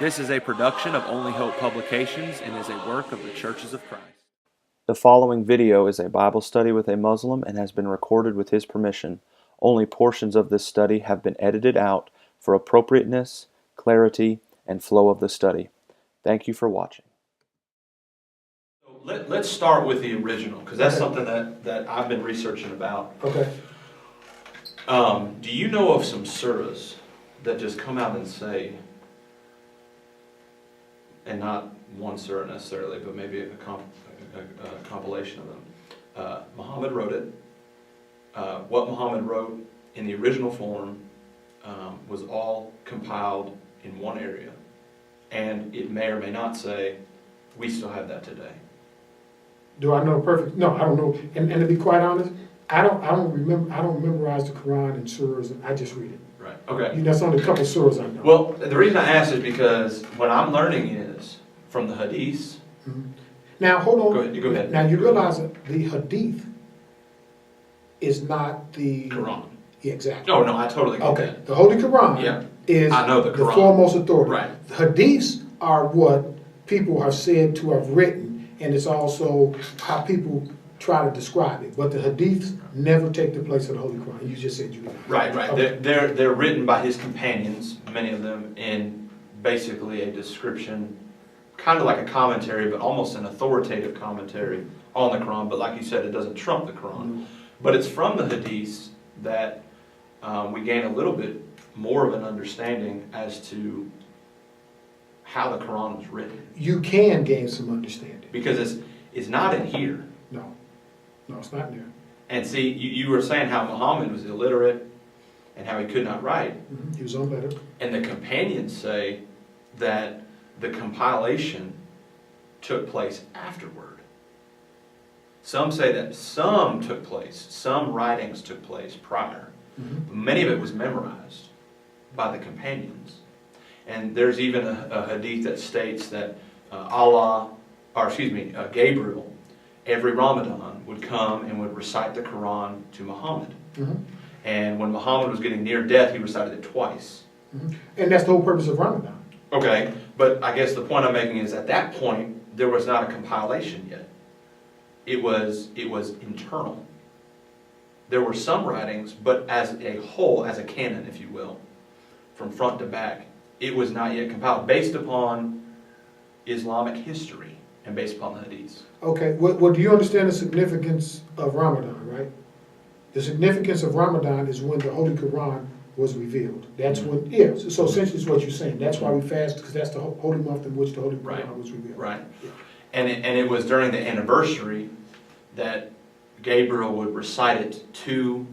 This is a production of Only Hope Publications and is a work of the Churches of Christ. The following video is a Bible study with a Muslim and has been recorded with his permission. Only portions of this study have been edited out for appropriateness, clarity, and flow of the study. Thank you for watching. Let's start with the original, because that's something that I've been researching about. Okay. Do you know of some surahs that just come out and say, and not one surah necessarily, but maybe a compilation of them. Muhammad wrote it. What Muhammad wrote in the original form was all compiled in one area, and it may or may not say, we still have that today. Do I know perfect? No, I don't know. And to be quite honest, I don't memorize the Qur'an and surahs. I just read it. Right. Okay. That's only a couple of surahs I know. Well, the reason I ask is because what I'm learning is from the hadiths. Mm-hmm. Now, hold on. Go ahead. Now, you realize that the hadith is not the Quran. Yeah, exactly. No, I totally get Okay. that. The Holy Quran is I know the Quran. foremost authority. Right. The hadiths are what people have said to have written, and it's also how people try to describe it. But the hadiths never take the place of the Holy Quran. You just said you know. Right. Okay. They're written by his companions, many of them, in basically a description, kind of like a commentary, but almost an authoritative commentary on the Quran. But like you said, it doesn't trump the Quran. Mm-hmm. But it's from the hadiths that we gain a little bit more of an understanding as to how the Quran was written. You can gain some understanding. Because it's not in here. No, it's not there. And see, you were saying how Muhammad was illiterate and how he could not write. Mm-hmm. He was on better. And the companions say that the compilation took place afterward. Some say that some took place, some writings took place prior. Mm-hmm. Many of it was memorized by the companions. And there's even a hadith that states that Gabriel, every Ramadan would come and would recite the Quran to Muhammad. Mm-hmm. And when Muhammad was getting near death, he recited it twice. Mm-hmm. And that's the whole purpose of Ramadan. Okay, but I guess the point I'm making is at that point, there was not a compilation yet. It was internal. There were some writings, but as a whole, as a canon, if you will, from front to back, it was not yet compiled, based upon Islamic history and based upon the hadiths. Okay, well, do you understand the significance of Ramadan, right? The significance of Ramadan is when the Holy Quran was revealed. That's when, so essentially it's what you're saying. That's why we fast, because that's the holy month in which the Holy Quran was revealed. Right. Yeah. And it was during the anniversary that Gabriel would recite it to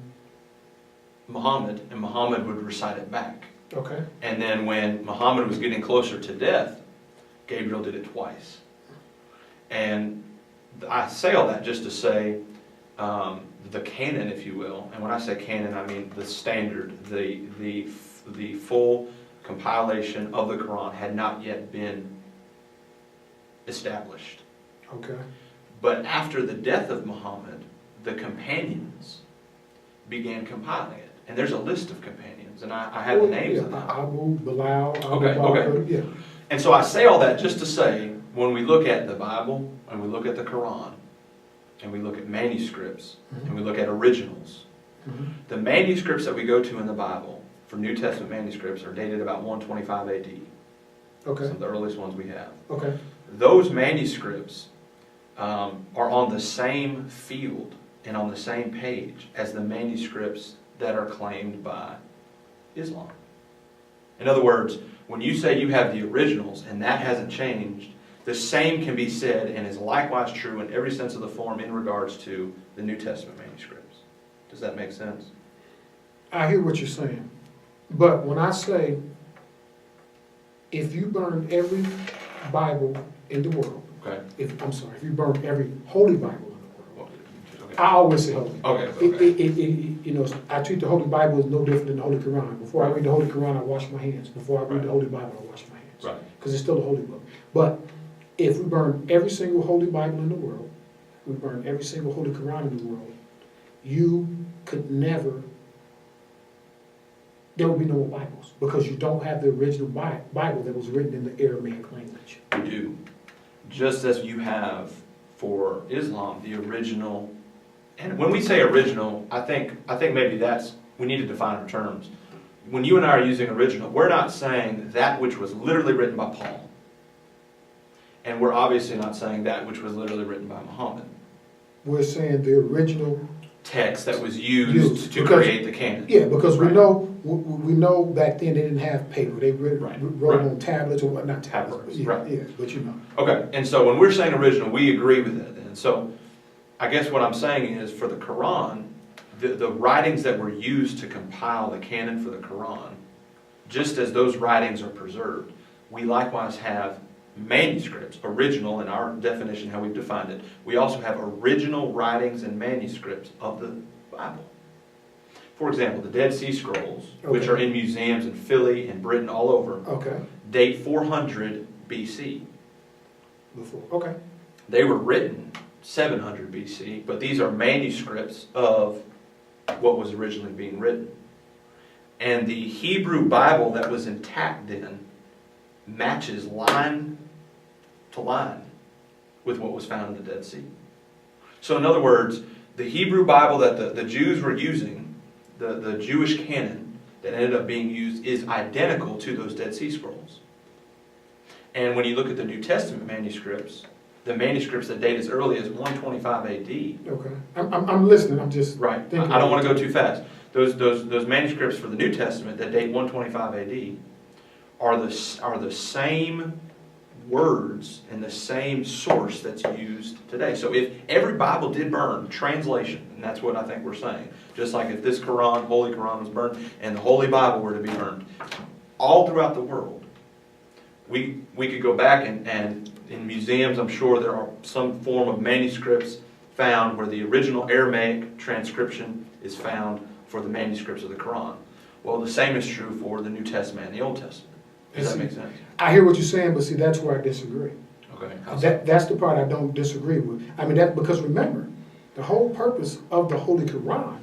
Muhammad, and Muhammad would recite it back. Okay. And then when Muhammad was getting closer to death, Gabriel did it twice. And I say all that just to say the canon, if you will, and when I say canon, I mean the standard, the full compilation of the Quran had not yet been established. Okay. But after the death of Muhammad, the companions began compiling it. And there's a list of companions, and I have the names of them. Abu, Bilal, Okay. Yeah. And so I say all that just to say, when we look at the Bible, and we look at the Quran, and we look at manuscripts, and we look at originals, the manuscripts that we go to in the Bible, for New Testament manuscripts, are dated about 125 AD. Okay. Some of the earliest ones we have. Okay. Those manuscripts are on the same field and on the same page as the manuscripts that are claimed by Islam. In other words, when you say you have the originals and that hasn't changed, the same can be said and is likewise true in every sense of the form in regards to the New Testament manuscripts. Does that make sense? I hear what you're saying. But when I say, if you burn every Bible in the world, Okay. if you burn every holy Bible in the world, Okay. I always say holy. Okay. I treat the Holy Bible as no different than the Holy Quran. Before I read the Holy Quran, I wash my hands. Before I read the Holy Bible, I wash my hands. Right. Because it's still a holy book. But if we burn every single Holy Bible in the world, we burn every single Holy Quran in the world, you could never there will be no more Bibles, because you don't have the original Bible that was written in the Aramaic language. We do. Just as you have for Islam, the original, and when we say original, I think maybe we need to define our terms. When you and I are using original, we're not saying that which was literally written by Paul. And we're obviously not saying that which was literally written by Muhammad. We're saying the original Text that was used to create the canon. Yeah, because Right. we know back then they didn't have paper. They wrote on tablets or what, not tablets. Papyrus, right. Yeah, but you know. Okay, and so when we're saying original, we agree with that then. So I guess what I'm saying is for the Quran, the writings that were used to compile the canon for the Quran, just as those writings are preserved, we likewise have manuscripts, original in our definition, how we've defined it. We also have original writings and manuscripts of the Bible. For example, the Dead Sea Scrolls, which are in museums in Philly and Britain all over, date 400 BC. Okay. They were written 700 BC, but these are manuscripts of what was originally being written. And the Hebrew Bible that was intact then matches line to line with what was found in the Dead Sea. So in other words, the Hebrew Bible that the Jews were using, the Jewish canon that ended up being used, is identical to those Dead Sea Scrolls. And when you look at the New Testament manuscripts, the manuscripts that date as early as 125 AD. Okay. I'm listening. I'm just thinking. I don't want to go too fast. Those manuscripts for the New Testament that date 125 AD are the same words and the same source that's used today. So if every Bible did burn, translation, and that's what I think we're saying, just like if this Quran, Holy Quran, was burned and the Holy Bible were to be burned, all throughout the world, we could go back and in museums, I'm sure there are some form of manuscripts found where the original Aramaic transcription is found for the manuscripts of the Quran. Well, the same is true for the New Testament and the Old Testament. Does that make sense? I hear what you're saying, but see, that's where I disagree. Okay. That's the part I don't disagree with. I mean, because remember, the whole purpose of the Holy Quran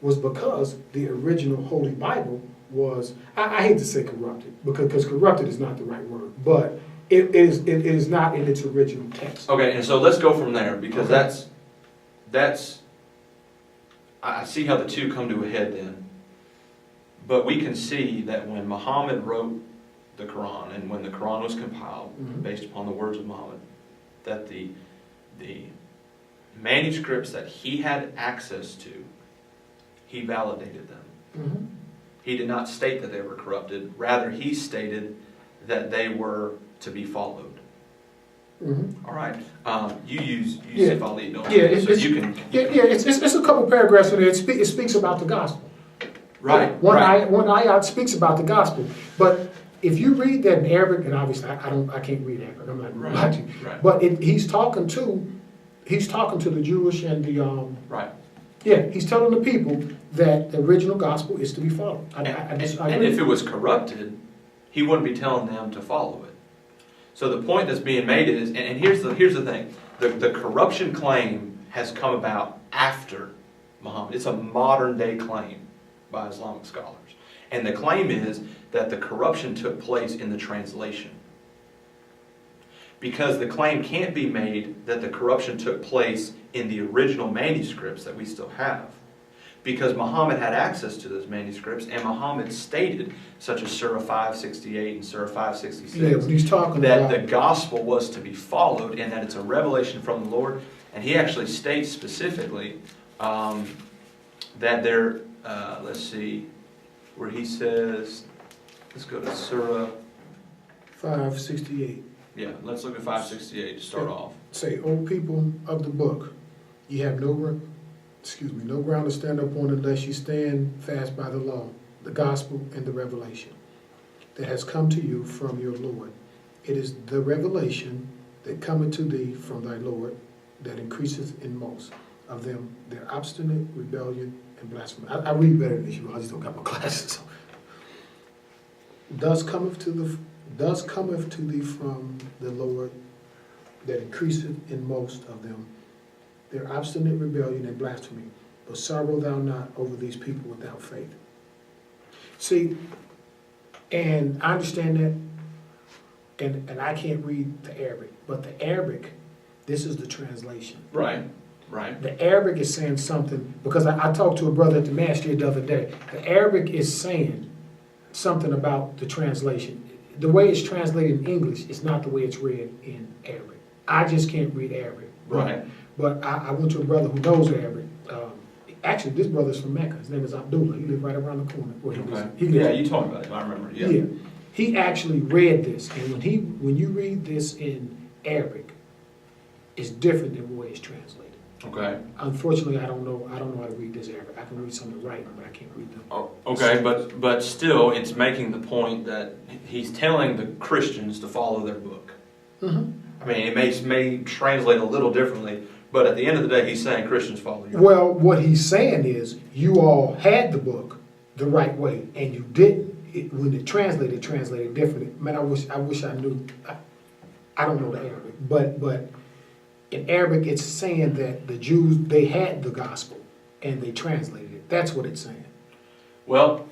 was because the original Holy Bible was, I hate to say corrupted, because corrupted is not the right word, but it is not in its original text. Okay, and so let's go from there, because that's I see how the two come to a head then. But we can see that when Muhammad wrote the Quran, and when the Quran was compiled, based upon the words of Muhammad, that the manuscripts that he had access to, he validated them. He did not state that they were corrupted. Rather, he stated that they were to be followed. All right. You say follow, you don't. Yeah, so you can. It's a couple paragraphs in there. It speaks about the gospel. Right. One ayat speaks about the gospel, but if you read that in Arabic, and obviously I can't read Arabic, I'm not going to lie to you. Right. But he's talking to the Jewish and the Right. Yeah, he's telling the people that the original gospel is to be followed. And if it was corrupted, he wouldn't be telling them to follow it. So the point that's being made is, and here's the thing, the corruption claim has come about after Muhammad. It's a modern day claim by Islamic scholars. And the claim is that the corruption took place in the translation. Because the claim can't be made that the corruption took place in the original manuscripts that we still have. Because Muhammad had access to those manuscripts, and Muhammad stated, such as Surah 568 and Surah 566, he's talking that about the gospel was to be followed and that it's a revelation from the Lord. And he actually states specifically that there, let's see, where he says, let's go to Surah 568. Yeah, let's look at 568 to start off. Say, O people of the book, ye have no ground to stand up on unless you stand fast by the law, the gospel, and the revelation that has come to you from your Lord. It is the revelation that cometh to thee from thy Lord that increaseth in most of them their obstinate rebellion and blasphemy. I read better than you. I just don't got my glasses on. Thus cometh to thee from the Lord that increaseth in most of them their obstinate rebellion and blasphemy, but sorrow thou not over these people without faith. See, and I understand that, and I can't read the Arabic, but the Arabic, this is the translation. Right, right. The Arabic is saying something, because I talked to a brother at the masjid the other day. The Arabic is saying something about the translation. The way it's translated in English is not the way it's read in Arabic. I just can't read Arabic. Right. But I went to a brother who knows Arabic. Actually, this brother's from Mecca. His name is Abdullah. He lives right around the corner. Where he Okay. lives. He Yeah, lives. you told me about it. I remember. Yeah. Yeah. He actually read this, and when you read this in Arabic, it's different than the way it's translated. Okay. Unfortunately, I don't know how to read this Arabic. I can read some of the writing, but I can't read them. Oh, okay, but still, it's making the point that he's telling the Christians to follow their book. Mm-hmm. I mean, it may translate a little differently, but at the end of the day, he's saying Christians follow your book. Well, what he's saying is you all had the book the right way, and you didn't. When it translated differently. Man, I wish I knew. I don't know the Arabic, but in Arabic, it's saying that the Jews, they had the gospel, and they translated it. That's what it's saying. Well,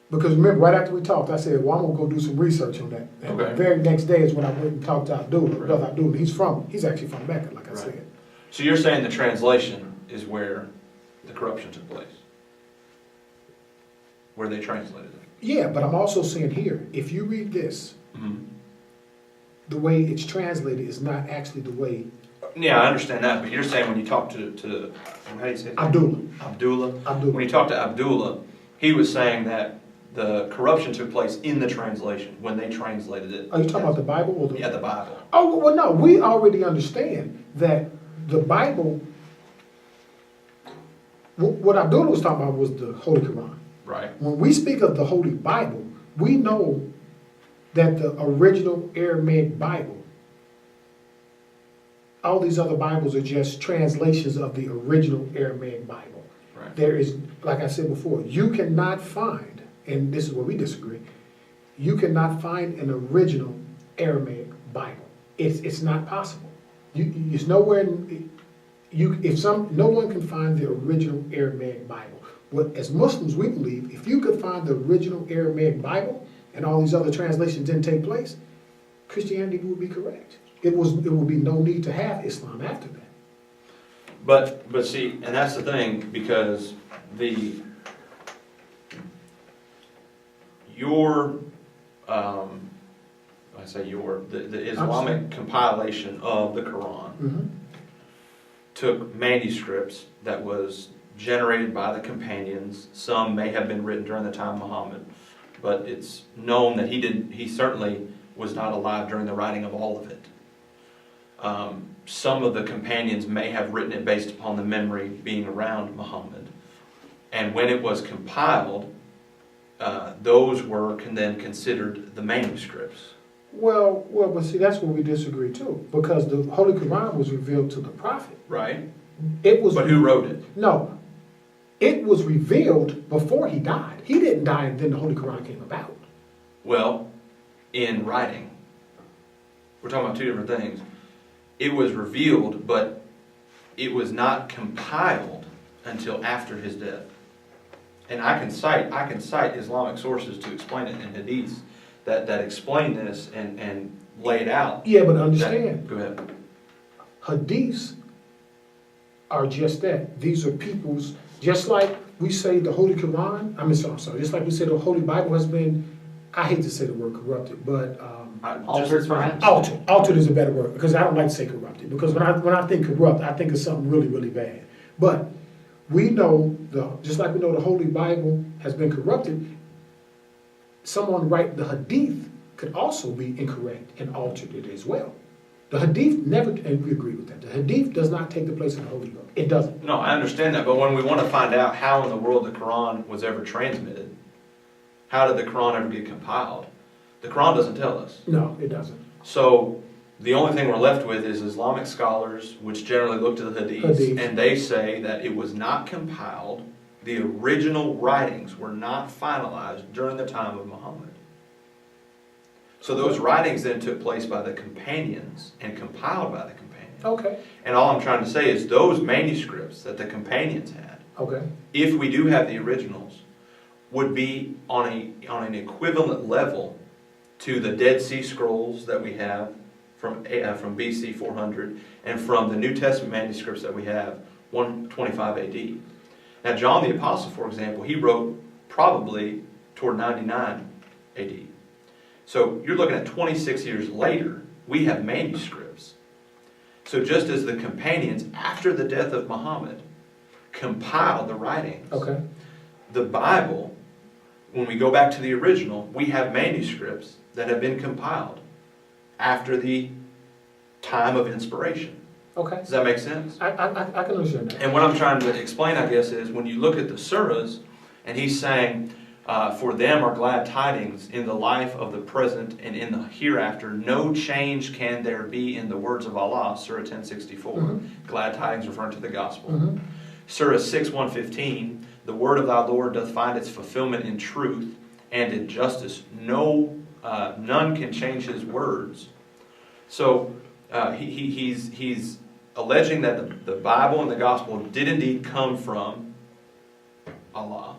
Because remember, right after we talked, I said, well, I'm going to go do some research on that. And Okay. the very next day is when I went and talked to Abdullah, Right. Brother Abdullah. He's actually from Mecca, like I Right. said. so you're saying the translation is where the corruption took place? Where they translated it? Yeah, but I'm also saying here, if you read this, Mm-hmm. the way it's translated is not actually the way Yeah, I understand that, but you're saying when you talk to how do you say it? Abdullah. Abdullah. When you talk to Abdullah, he was saying that the corruption took place in the translation when they translated it. Are you talking about the Bible or the? Yeah, the Bible. Oh well, no. We already understand that the Bible. What Abdullah was talking about was the Holy Quran. Right. When we speak of the Holy Bible, we know that the original Aramaic Bible, all these other Bibles are just translations of the original Aramaic Bible. Right. There is, like I said before, you cannot find, and this is where we disagree, you cannot find an original Aramaic Bible. It's not possible. It's nowhere. No one can find the original Aramaic Bible. What, as Muslims, we believe if you could find the original Aramaic Bible and all these other translations didn't take place, Christianity would be correct. It would be no need to have Islam after that. But see, and that's the thing, because the Islamic compilation of the Quran Mm-hmm. took manuscripts that was generated by the companions. Some may have been written during the time of Muhammad, but it's known that he certainly was not alive during the writing of all of it. Some of the companions may have written it based upon the memory being around Muhammad. And when it was compiled, those were then considered the manuscripts. Well, but see, that's where we disagree too, because the Holy Quran was revealed to the Prophet. Right? It was. But who wrote it? No, it was revealed before he died. He didn't die, and then the Holy Quran came about. Well, in writing. We're talking about two different things. It was revealed, but it was not compiled until after his death. And I can cite Islamic sources to explain it in hadiths that explain this and lay it out. Yeah, but understand, Go ahead. hadiths are just that. These are people's, just like we say the Holy Quran, I'm sorry, just like we say the Holy Bible has been, I hate to say the word corrupted, but Altered, perhaps? Altered is a better word, because I don't like to say corrupted, because when I think corrupt, I think of something really, really bad. But we know, just like we know the Holy Bible has been corrupted, someone write the Hadith could also be incorrect and altered it as well. The Hadith never, and we agree with that, the Hadith does not take the place of the Holy Book. It doesn't. No, I understand that, but when we want to find out how in the world the Quran was ever transmitted, how did the Quran ever get compiled? The Quran doesn't tell us. No, it doesn't. So the only thing we're left with is Islamic scholars, which generally look to the Hadiths, and they say that it was not compiled. The original writings were not finalized during the time of Muhammad. So those writings then took place by the companions and compiled by the companions. Okay. And all I'm trying to say is those manuscripts that the companions had, Okay. if we do have the originals, would be on an equivalent level to the Dead Sea Scrolls that we have from BC 400 and from the New Testament manuscripts that we have 125 AD. Now John the Apostle, for example, he wrote probably toward 99 AD. So you're looking at 26 years later, we have manuscripts. So just as the companions, after the death of Muhammad, compiled the writings, Okay. the Bible, when we go back to the original, we have manuscripts that have been compiled after the time of inspiration. Okay. Does that make sense? I can understand that. And what I'm trying to explain, I guess, is when you look at the surahs, and he's saying, for them are glad tidings in the life of the present and in the hereafter. No change can there be in the words of Allah, Surah 1064. Mm-hmm. Glad tidings referring to the gospel. Mm-hmm. Surah 6:115, the word of thy Lord doth find its fulfillment in truth and in justice. None can change his words. So he's alleging that the Bible and the gospel did indeed come from Allah.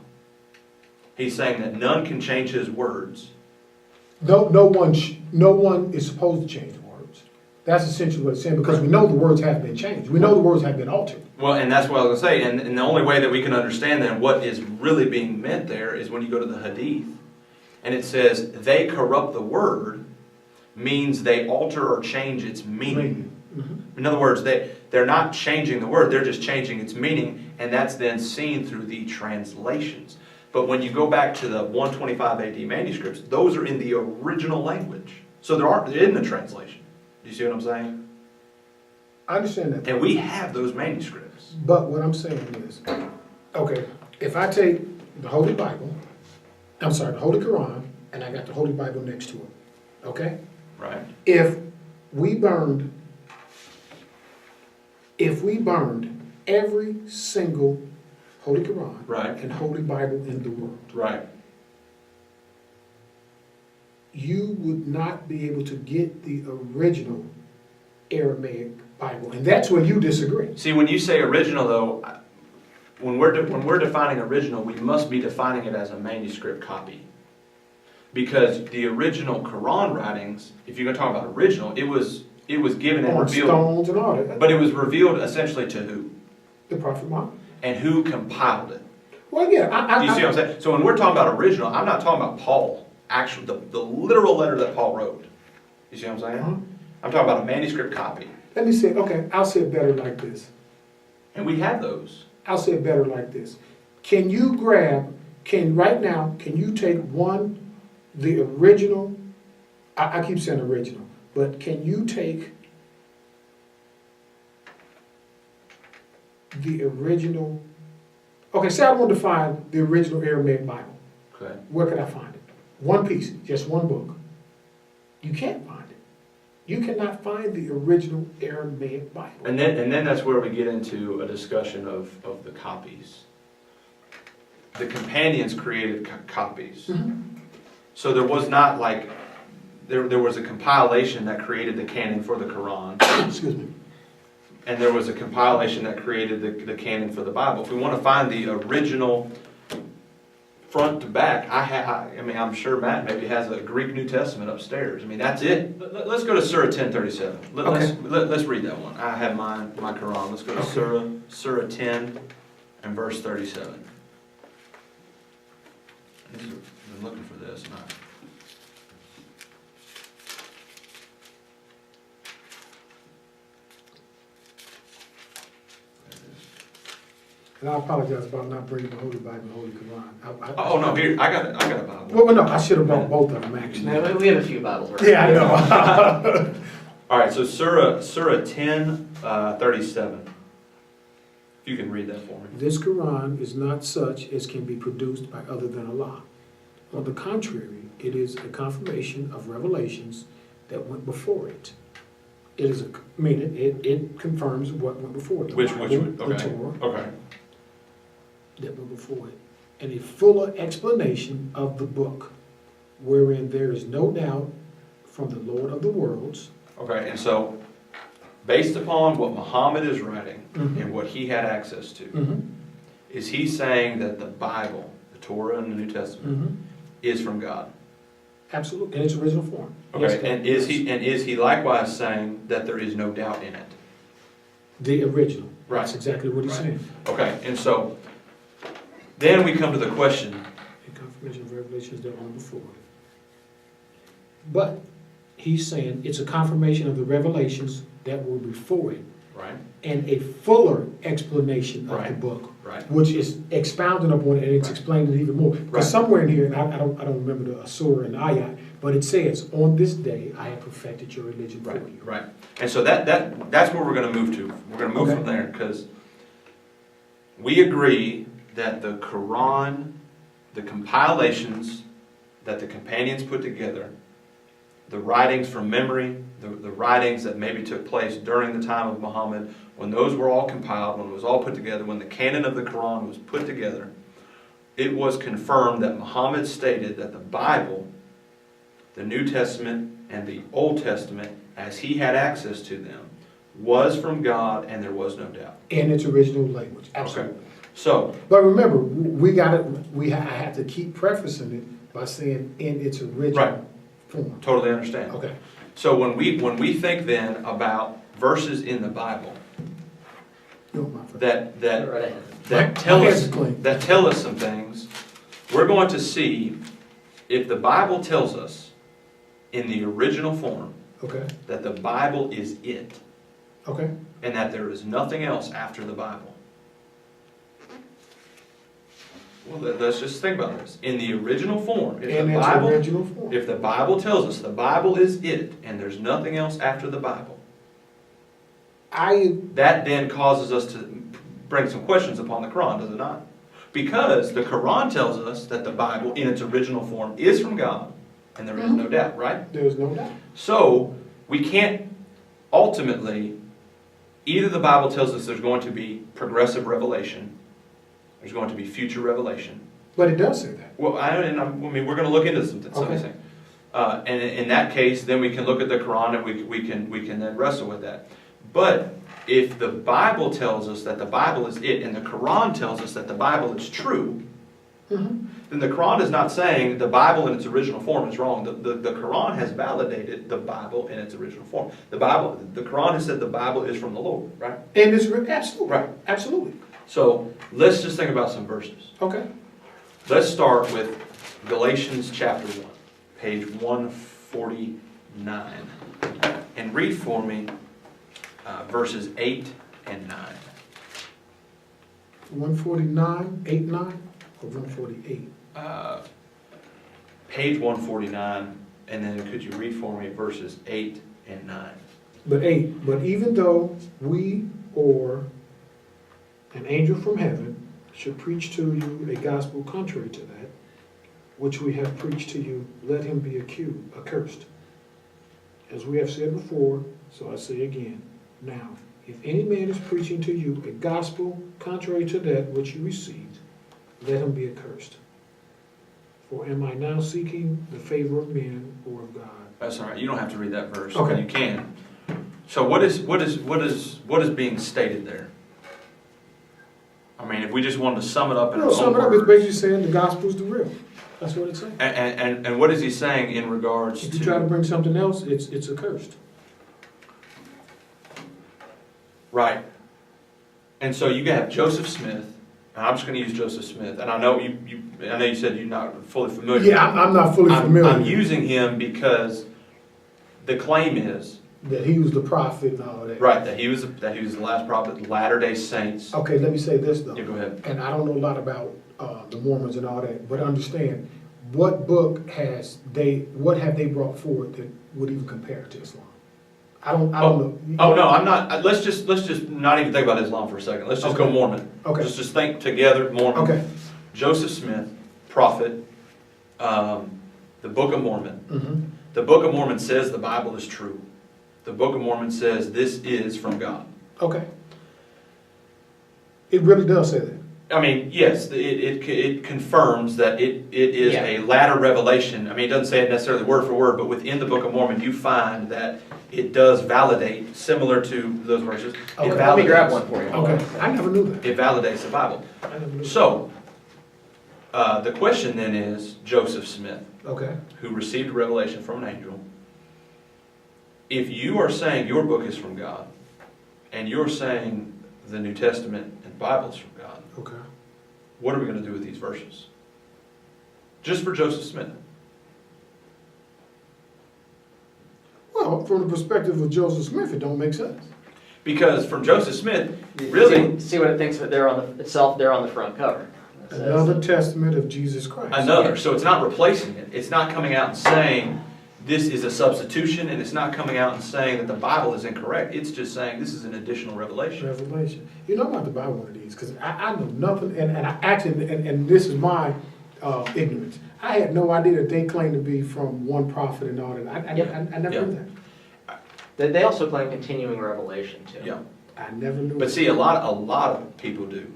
He's saying that none can change his words. No one is supposed to change the words. That's essentially what it's saying, because we know the words have been changed. We know the words have been altered. Well, and that's what I was going to say. And the only way that we can understand then what is really being meant there is when you go to the Hadith. And it says, they corrupt the word, means they alter or change its meaning. Mm-hmm. In other words, they're not changing the word, they're just changing its meaning, and that's then seen through the translations. But when you go back to the 125 AD manuscripts, those are in the original language. So there isn't a translation. Do you see what I'm saying? I understand that. And we have those manuscripts. But what I'm saying is, okay, if I take the Holy Bible, the Holy Qur'an, and I got the Holy Bible next to it, okay? Right. If we burned every single Holy Qur'an Right. and Holy Bible in the world, Right. you would not be able to get the original Aramaic Bible. And that's where you disagree. See, when you say original, though, when we're defining original, we must be defining it as a manuscript copy. Because the original Quran writings, if you're going to talk about original, it was given and On revealed. stones and all that. But it was revealed essentially to who? The Prophet Muhammad. And who compiled it? Well, yeah. Do you see what I'm saying? So when we're talking about original, I'm not talking about Paul, actually, the literal letter that Paul wrote. You see what I'm saying? Uh-huh. I'm talking about a manuscript copy. Let me say, okay, I'll say it better like this. And we have those. I'll say it better like this. Can you take the original, I keep saying original, but can you take the original, okay, say I want to find the original Aramaic Bible. Okay. Where can I find it? One piece, just one book. You can't find it. You cannot find the original Aramaic Bible. And then that's where we get into a discussion of the copies. The companions created copies. Mm-hmm. So there was not like, there was a compilation that created the canon for the Quran. Excuse me. And there was a compilation that created the canon for the Bible. If we want to find the original front to back, I'm sure Matt maybe has a Greek New Testament upstairs. I mean, that's it. Let's go to Surah 1037. Let's read that one. I have my Quran. Let's go to Surah 10 and verse 37. I've been looking for this. And I apologize about not bringing the Holy Bible and Holy Quran. Oh no, here I got a Bible. Well, no, I should have brought both of them actually. No, we have a few Bibles around. Yeah, I know. All right, so Surah 10, 37. If you can read that for me. This Quran is not such as can be produced by other than Allah. On the contrary, it is a confirmation of revelations that went before it. It is it confirms what went before it. Which The would, okay. Torah Okay. that went before it. And a fuller explanation of the book, wherein there is no doubt from the Lord of the worlds. Okay, and so based upon what Muhammad is writing Mhm. and what he had access to, Mm-hmm. is he saying that the Bible, the Torah and the New Testament, Mhm. is from God. Absolutely, in its original form. Okay, Yes, and is he likewise saying that there is no doubt in it? the original. Right. That's exactly what he's Right. saying. Okay, and so then we come to the question. A confirmation of revelations that were before it. But he's saying it's a confirmation of the revelations that were before it, Right, and a fuller explanation of the Right. book, right, which is expounding upon it, and it's Right. explained it even more. Right. Because somewhere in here, and I don't remember the surah and ayat, but it says, "On this day I have perfected your religion for right, you." right. And so that's where we're gonna move to. We're gonna move Okay. from there, because we agree that the Qur'an, the compilations that the companions put together, the writings from memory, the writings that maybe took place during the time of Muhammad, when those were all compiled, when it was all put together, when the canon of the Quran was put together, it was confirmed that Muhammad stated that the Bible, the New Testament, and the Old Testament, as he had access to them, was from God, and there was no doubt. In its original language, absolutely. So, But remember, I have to keep prefacing it by saying in its original Right. form. totally understand. Okay. So when we think then about verses in the Bible No, my friend. that tell My us hands are clean. that tell us some things, we're going to see if the Bible tells us in the original form Okay, that the Bible is it, okay. and that there is nothing else after the Bible. Well, let's just think about this. In the original form, In its original form. if the Bible tells us the Bible is it, and there's nothing else after the Bible, that then causes us to bring some questions upon the Quran, does it not? Because the Quran tells us that the Bible in its original form is from God, and there is no doubt, right? There's no doubt. So, we can't ultimately, either the Bible tells us there's going to be progressive revelation, there's going to be future revelation. But it does say that. Well, I mean, we're going to look into some of these Okay. things. And in that case, then we can look at the Quran and we can then wrestle with that. But if the Bible tells us that the Bible is it, and the Quran tells us that the Bible is true, Mhm. then the Quran is not saying the Bible in its original form is wrong. The Quran has validated the Bible in its original form. The Quran has said the Bible is from the Lord, right? And it's absolutely. Right. Absolutely. So let's just think about some verses. Okay. Let's start with Galatians chapter 1, page 149. And read for me verses 8 and 9. 149, 8, 9, or 148? Page 149, and then could you read for me verses 8 and 9? But 8, but even though we or an angel from heaven should preach to you a gospel contrary to that, which we have preached to you, let him be accursed. As we have said before, so I say again, now, if any man is preaching to you a gospel contrary to that which you received, let him be accursed. For am I now seeking the favor of men or of God? That's all right. You don't have to read that verse. Okay. You can. So what is being stated there? I mean, if we just wanted to sum it up in our own Sum it up, it's words. basically saying the gospel is the real. That's what it's saying. And what is he saying in regards If you try to bring something else, it's accursed. Right. And so you have Joseph Smith, and I'm just going to use Joseph Smith. And I know you said you're not fully familiar. Yeah, I'm not fully familiar. I'm using him because the claim is That he was the prophet and all that. right that he was the last prophet, Latter-day Saints. Okay, let me say this though. Yeah, go ahead. And I don't know a lot about the Mormons and all that, but understand, what book what have they brought forward that would even compare to Islam? I don't know. Oh no, I'm not. Let's just not even think about Islam for a second. Let's just go Okay. Mormon. Okay. Just think together, Mormon. Okay. Joseph Smith, prophet. The Book of Mormon. Mm-hmm. The Book of Mormon says the Bible is true. The Book of Mormon says this is from God. Okay. It really does say that. I mean, yes, it confirms that it is a latter revelation. I mean, it doesn't say it necessarily word for word, but within the Book of Mormon, you find that it does validate, similar to those verses. Okay. It Let me grab validates- one for you. Okay. I never knew that. It validates the Bible. I never knew that. So, The question then is Joseph Smith, Okay. who received revelation from an angel. If you are saying your book is from God, and you're saying the New Testament and Bible is from God, Okay. what are we going to do with these verses? Just for Joseph Smith. Well, from the perspective of Joseph Smith, it don't make sense. Because from Joseph Smith, really, See what it thinks of there on the itself there on the front cover. It says- Another testament of Jesus Christ. another. So it's not replacing it. It's not coming out and saying this is a substitution, and it's not coming out and saying that the Bible is incorrect. It's just saying this is an additional revelation. Revelation. You know, I'm about to buy one of these because I know nothing, and I actually, and this is my ignorance. I had no idea that they claim to be from one prophet and all that. I never Yep. knew that. They also claim continuing revelation too. Yeah. I never knew. But see, a lot of people do,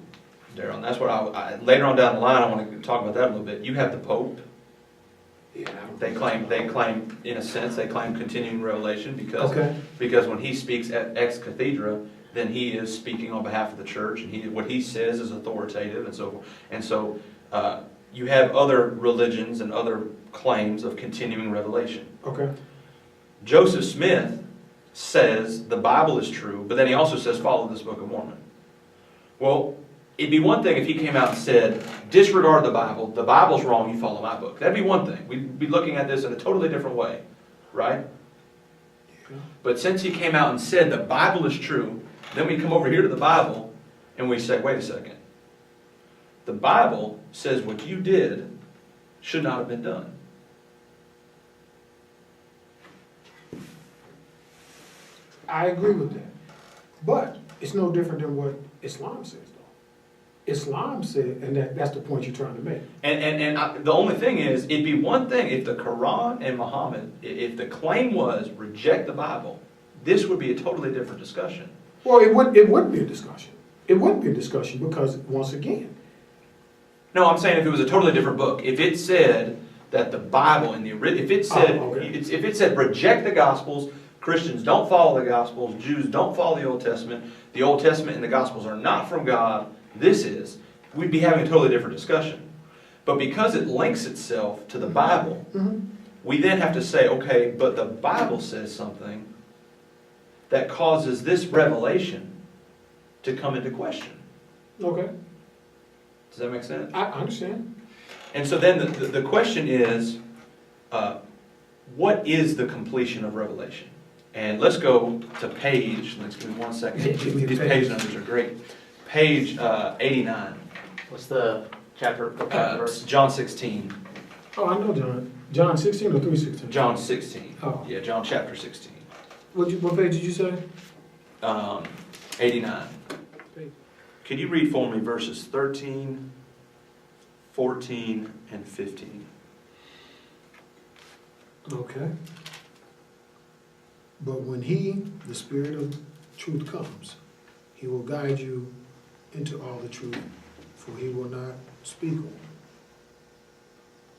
Daryl. And that's what I later on down the line, I want to talk about that a little bit. You have the Pope. Yeah, I don't They claim, in a sense, they claim continuing revelation because Okay. because when he speaks at ex cathedra, then he is speaking on behalf of the church, and what he says is authoritative, and so forth. And so you have other religions and other claims of continuing revelation. Okay. Joseph Smith says the Bible is true, but then he also says follow this Book of Mormon. Well, it'd be one thing if he came out and said, disregard the Bible's wrong, you follow my book. That'd be one thing. We'd be looking at this in a totally different way, right? Yeah. But since he came out and said the Bible is true, then we come over here to the Bible and we say, wait a second. The Bible says what you did should not have been done. I agree with that. But it's no different than what Islam says, though. Islam said, and that's the point you're trying to make. The only thing is, it'd be one thing if the Quran and Muhammad, if the claim was reject the Bible, this would be a totally different discussion. Well, it wouldn't be a discussion. It wouldn't be a discussion because, once again, No, I'm saying if it was a totally different book, if it said that the Bible if it said if it said reject the Gospels, Christians don't follow the Gospels, Jews don't follow the Old Testament and the Gospels are not from God, we'd be having a totally different discussion. But because it links itself to the Bible, we then have to say, okay, but the Bible says something that causes this revelation to come into question. okay, Does that make sense? I understand. And so then the question is, what is the completion of Revelation? And let's go to let's give me 1 second. Give me a These page. page numbers are great. Page 89, What's the chapter? Verse? John 16. Oh, I know John. John 16 or 3:16? John 16. Oh. Yeah, John chapter 16. What page did you say? 89. Could you read for me verses 13, 14, and 15? Okay. But when he, the Spirit of truth, comes, he will guide you into all the truth, for he will not speak on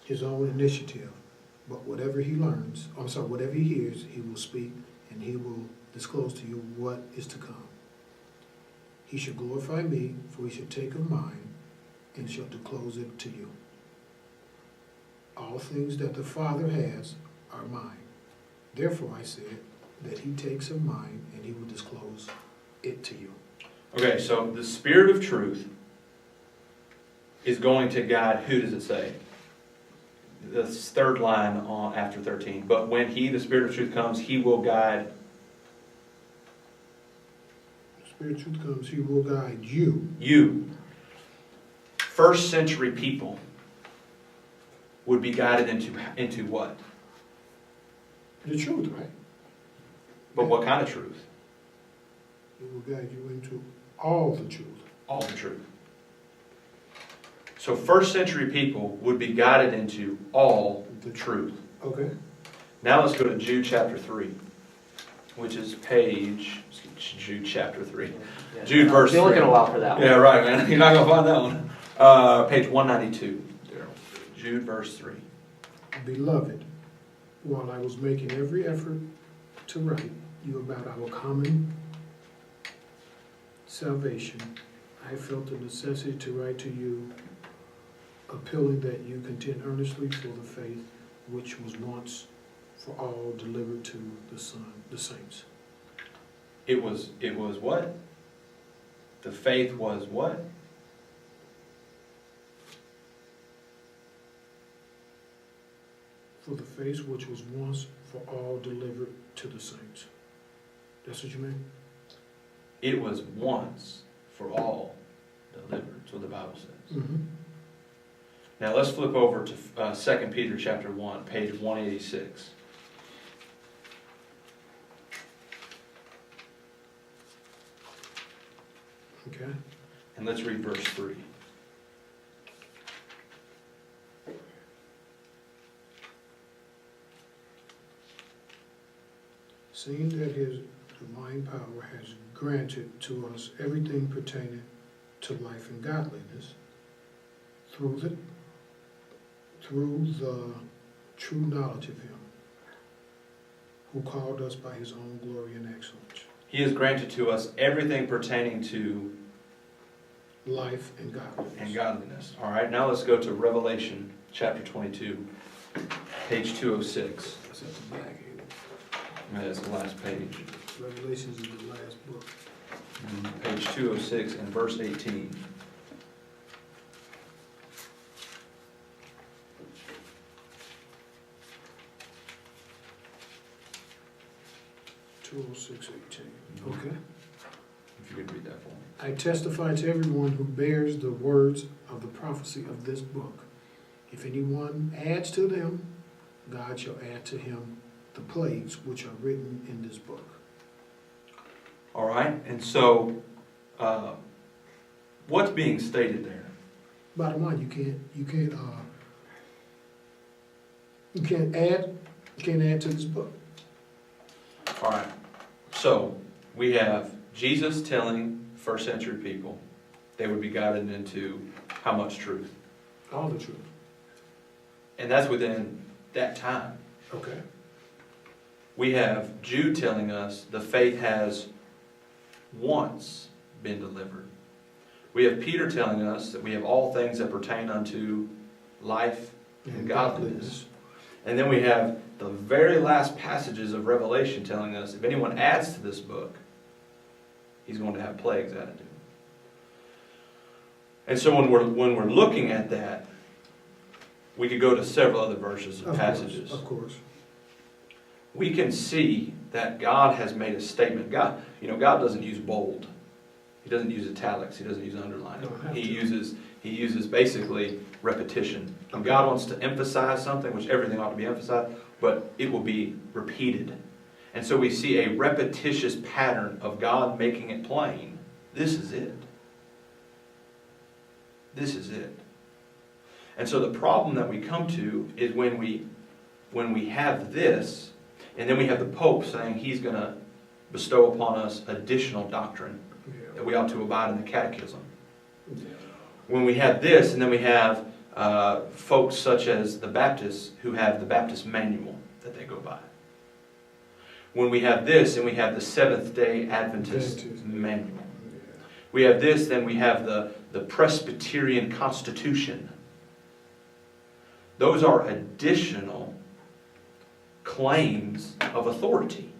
his own initiative, but whatever he whatever he hears, he will speak, and he will disclose to you what is to come. He shall glorify me, for he shall take of mine, and shall disclose it to you. All things that the Father has are mine. Therefore I said that he takes of mine, and he will disclose it to you. Okay, so the Spirit of truth is going to guide, who does it say? The third line on after 13. But when he, the Spirit of truth, comes, he will guide. The Spirit of truth comes, he will guide you. You. First century people would be guided into what? The truth, right? But what kind of truth? He will guide you into all the truth. All the truth. So first century people would be guided into all the truth. Okay. Now let's go to Jude chapter 3, which is Jude chapter 3. Yeah. Jude verse You're 3. looking a while for that one. Yeah, right, man. You're not going to find that one. Page 192. Jude verse 3. Beloved, while I was making every effort to write you about our common salvation, I felt the necessity to write to you appealing that you contend earnestly for the faith which was once for all delivered to the saints. It was what? The faith was what? For the faith which was once for all delivered to the saints. That's what you mean? It was once for all delivered. That's what the Bible says. Mm-hmm. Now let's flip over to 2 Peter chapter 1, page 186. Okay. And let's read verse 3. Seeing that his divine power has granted to us everything pertaining to life and godliness through the true knowledge of him, who called us by his own glory and excellence. He has granted to us everything pertaining to Life and godliness. All right, now let's go to Revelation chapter 22, page 206. That's at the back here. That's the last page. Revelations is the last book. Page 206 and verse 18. Okay. If you could read that for me. I testify to everyone who bears the words of the prophecy of this book. If anyone adds to them, God shall add to him the plagues which are written in this book. All right, and so what's being stated there? Bottom line, you can't add to this book. All right, so we have Jesus telling first century people they would be guided into how much truth? All the truth. And that's within that time. Okay. We have Jude telling us the faith has once been delivered. We have Peter telling us that we have all things that pertain unto life and godliness. And then we have the very last passages of Revelation telling us if anyone adds to this book, he's going to have plagues added to him. And so when we're looking at that, we could go to several other verses and passages. Of course. We can see that God has made a statement. God doesn't use bold. He doesn't use italics. He doesn't use underlining. He uses basically repetition. And God wants to emphasize something, which everything ought to be emphasized, but it will be repeated. And so we see a repetitious pattern of God making it plain. This is it. This is it. And so the problem that we come to is when we have this, and then we have the Pope saying he's going to bestow upon us additional doctrine that we ought to abide in the catechism. When we have this, and then we have folks such as the Baptists who have the Baptist manual that they go by. When we have this, and we have the Seventh-day Adventist manual. We have this, then we have the Presbyterian Constitution. Those are additional claims of authority.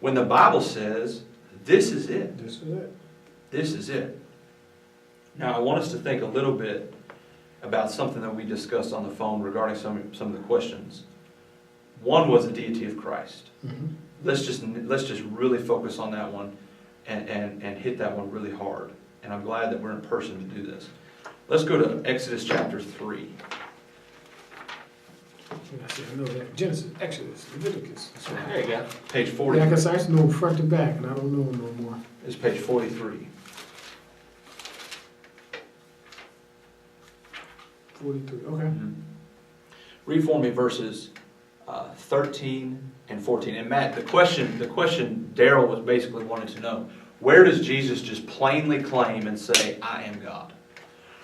When the Bible says, this is it. This is it. This is it. Now I want us to think a little bit about something that we discussed on the phone regarding some of the questions. One was the deity of Christ. Mm-hmm. Let's just really focus on that one and hit that one really hard. And I'm glad that we're in person to do this. Let's go to Exodus chapter 3. I know that. Genesis, Exodus, Leviticus. There you go. Page 40. Yeah, because I used to know front to back, and I don't know no more. It's page 43. 43, okay. Mm-hmm. Read for me verses 13 and 14. And Matt, the question Daryl was basically wanting to know, where does Jesus just plainly claim and say, I am God?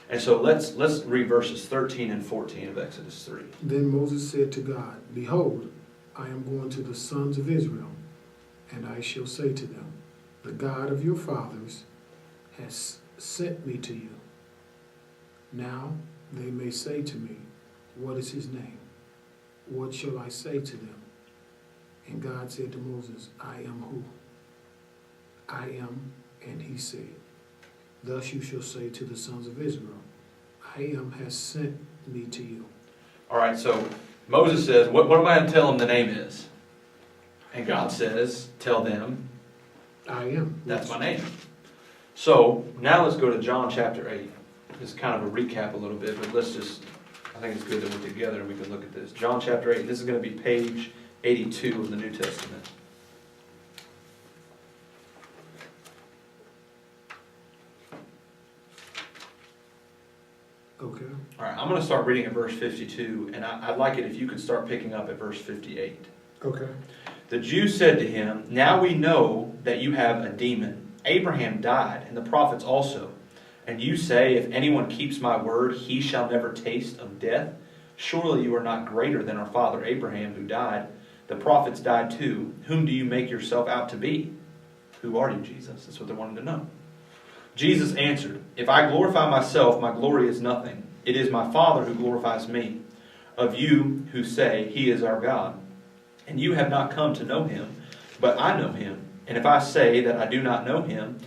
And so let's read verses 13 and 14 of Exodus 3. Then Moses said to God, Behold, I am going to the sons of Israel, and I shall say to them, The God of your fathers has sent me to you. Now they may say to me, what is his name? What shall I say to them? And God said to Moses, I am who? I am, and he said, thus you shall say to the sons of Israel, I am has sent me to you. All right, so Moses says, what am I going to tell them the name is? And God says, tell them, I am. that's my name. So now let's go to John chapter 8. This is kind of a recap a little bit, but let's just, I think it's good that we're together and we can look at this. John chapter 8, this is going to be page 82 of the New Testament. Okay. All right, I'm going to start reading at verse 52, and I'd like it if you could start picking up at verse 58. Okay. The Jews said to him, now we know that you have a demon. Abraham died, and the prophets also. And you say, if anyone keeps my word, he shall never taste of death. Surely you are not greater than our father Abraham, who died. The prophets died too. Whom do you make yourself out to be? Who are you, Jesus? That's what they wanted to know. Jesus answered, if I glorify myself, my glory is nothing. It is my Father who glorifies me. Of you who say, he is our God. And you have not come to know him, but I know him. And if I say that I do not know him,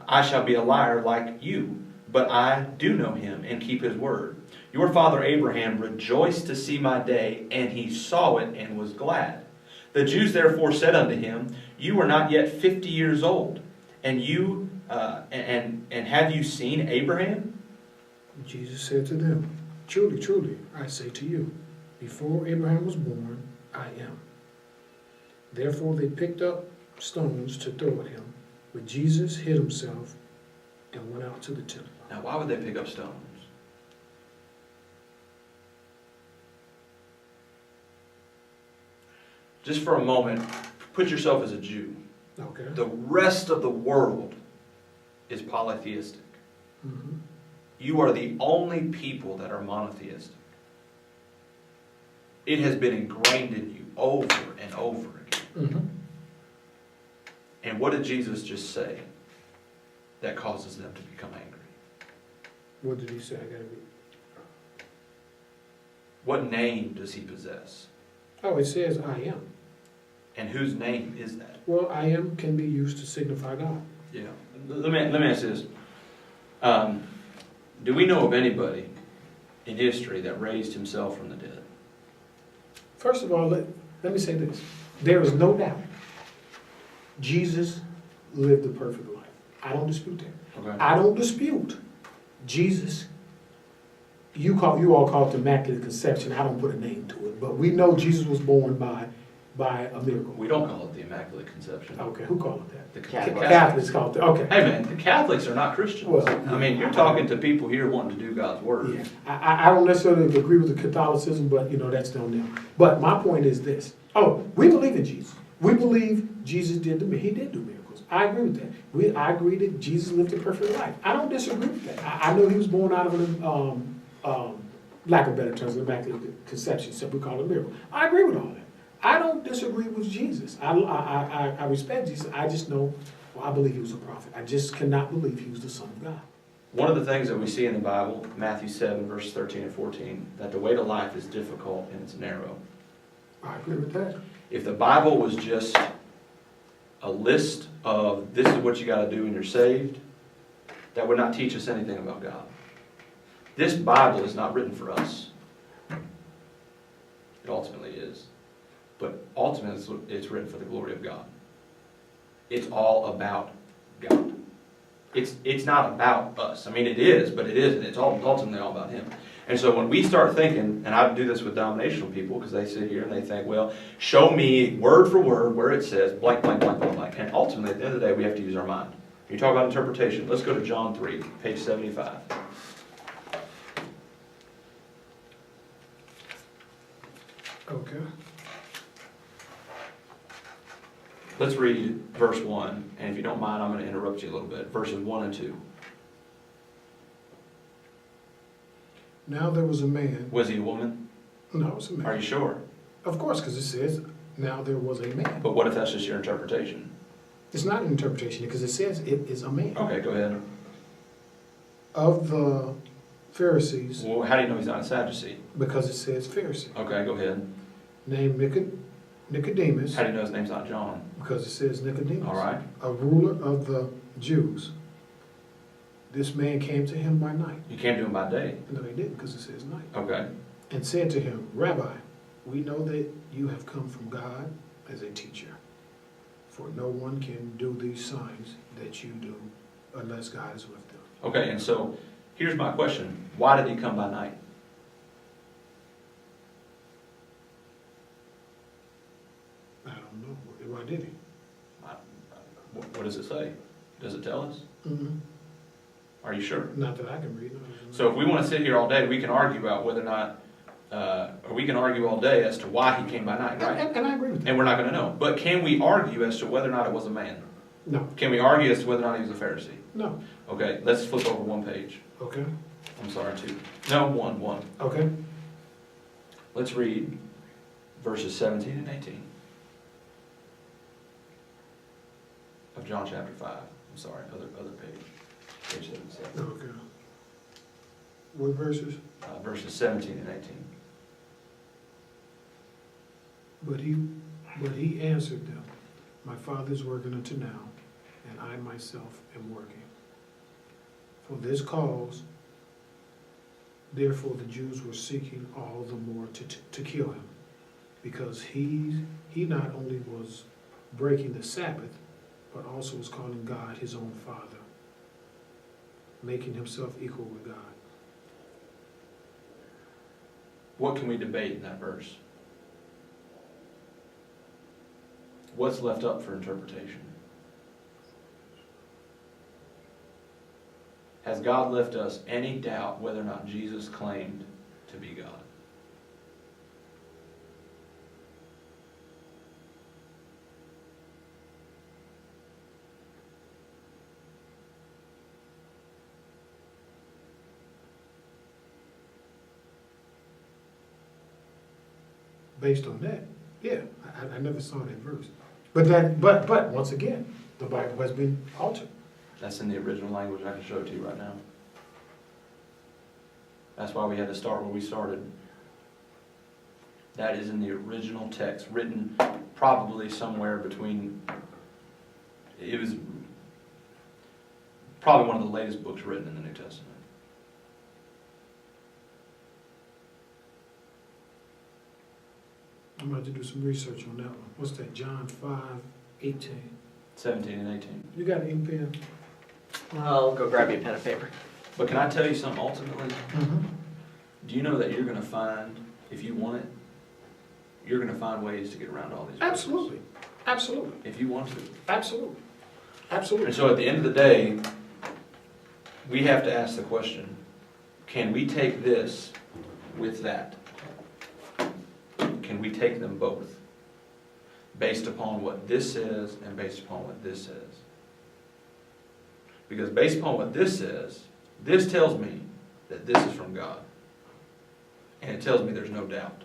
I shall be a liar like you. But I do know him and keep his word. Your father Abraham rejoiced to see my day, and he saw it and was glad. The Jews therefore said unto him, you are not yet 50 years old, and you and have you seen Abraham? Jesus said to them, truly, truly, I say to you, before Abraham was born, I am. Therefore they picked up stones to throw at him, but Jesus hid himself and went out to the temple. Now why would they pick up stones? Just for a moment, put yourself as a Jew. Okay. The rest of the world is polytheistic. Mm-hmm. You are the only people that are monotheistic. It has been ingrained in you over and over again. Mm-hmm. And what did Jesus just say that causes them to become angry? What did he say? I gotta read. What name does he possess? Oh, it says I am. And whose name is that? Well, I am can be used to signify God. Yeah. Let me ask this. Do we know of anybody in history that raised himself from the dead? First of all, let me say this. There is no doubt Jesus lived a perfect life. I don't dispute that. Okay. I don't dispute Jesus. You all call it the Immaculate Conception. I don't put a name to it. But we know Jesus was born by a miracle. We don't call it the Immaculate Conception. Okay, who called it that? The Catholics call it that. Okay. Hey man, the Catholics are not Christians. Well, I mean, you're talking to people here wanting to do God's word. Yeah, I don't necessarily agree with the Catholicism, but that's down there. But my point is this. Oh, we believe in Jesus. We believe Jesus did he did do miracles. I agree with that. I agree that Jesus lived a perfect life. I don't disagree with that. I know he was born out of lack of better terms, an Immaculate Conception, so we call it a miracle. I agree with all that. I don't disagree with Jesus. I respect Jesus. I just know, I believe he was a prophet. I just cannot believe he was the Son of God. One of the things that we see in the Bible, Matthew 7, verses 13 and 14, that the way to life is difficult and it's narrow. I agree with that. If the Bible was just a list of this is what you got to do and you're saved, that would not teach us anything about God. This Bible is not written for us. It ultimately is. But ultimately it's written for the glory of God. It's all about God. It's not about us. I mean, it is, but it isn't. It's ultimately all about Him. And so when we start thinking, and I do this with denominational people, because they sit here and they think, well, show me word for word where it says blank, blank, blank, blank, blank. And ultimately, at the end of the day, we have to use our mind. When you talk about interpretation, let's go to John 3, page 75. Okay. Let's read verse 1, and if you don't mind, I'm going to interrupt you a little bit. Verses 1 and 2. Now there was a man. Was he a woman? No, it was a man. Are you sure? Of course, because it says, now there was a man. But what if that's just your interpretation? It's not an interpretation, because it says it is a man. Okay, go ahead. Of the Pharisees, Well, how do you know he's not a Sadducee? because it says Pharisee. Okay, go ahead. Named Nicodemus, How do you know his name's not John? because it says Nicodemus. All right. A ruler of the Jews. This man came to him by night. You came to him by day. No, he didn't, because it says night. Okay. And said to him, Rabbi, we know that you have come from God as a teacher. For no one can do these signs that you do unless God is with them. Okay, and so here's my question. Why did he come by night? I don't know. Why did he? What does it say? Does it tell us? Mm-hmm. Are you sure? Not that I can read. No. So if we want to sit here all day, we can argue about whether or not, or we can argue all day as to why he came by night, right? And I agree with that. And we're not going to know. But can we argue as to whether or not it was a man? No. Can we argue as to whether or not he was a Pharisee? No. Okay, let's flip over one page. Okay. I'm sorry, two. No, one. Okay. Let's read verses 17 and 18 of John chapter 5. I'm sorry, other page. Page 77. Okay. What verses? Verses 17 and 18. But he answered them, my Father is working unto now, and I myself am working. For this cause, therefore the Jews were seeking all the more to kill him, because he not only was breaking the Sabbath, but also was calling God his own Father, making himself equal with God. What can we debate in that verse? What's left up for interpretation? Has God left us any doubt whether or not Jesus claimed to be God? Based on that, yeah, I never saw that verse. But once again, the Bible has been altered. That's in the original language. I can show it to you right now. That's why we had to start where we started. That is in the original text, written probably somewhere between, it was probably one of the latest books written in the New Testament. I'm about to do some research on that one. What's that, John 5:18? 17 and 18. You got an ink pen? I'll go grab you a pen and paper. But can I tell you something ultimately? Mm-hmm. Do you know that you're going to find, if you want it, you're going to find ways to get around all these verses? Absolutely. Absolutely. If you want to. Absolutely. Absolutely. And so at the end of the day, we have to ask the question, can we take this with that? Can we take them both? Based upon what this says and based upon what this says. Because based upon what this says, this tells me that this is from God. And it tells me there's no doubt.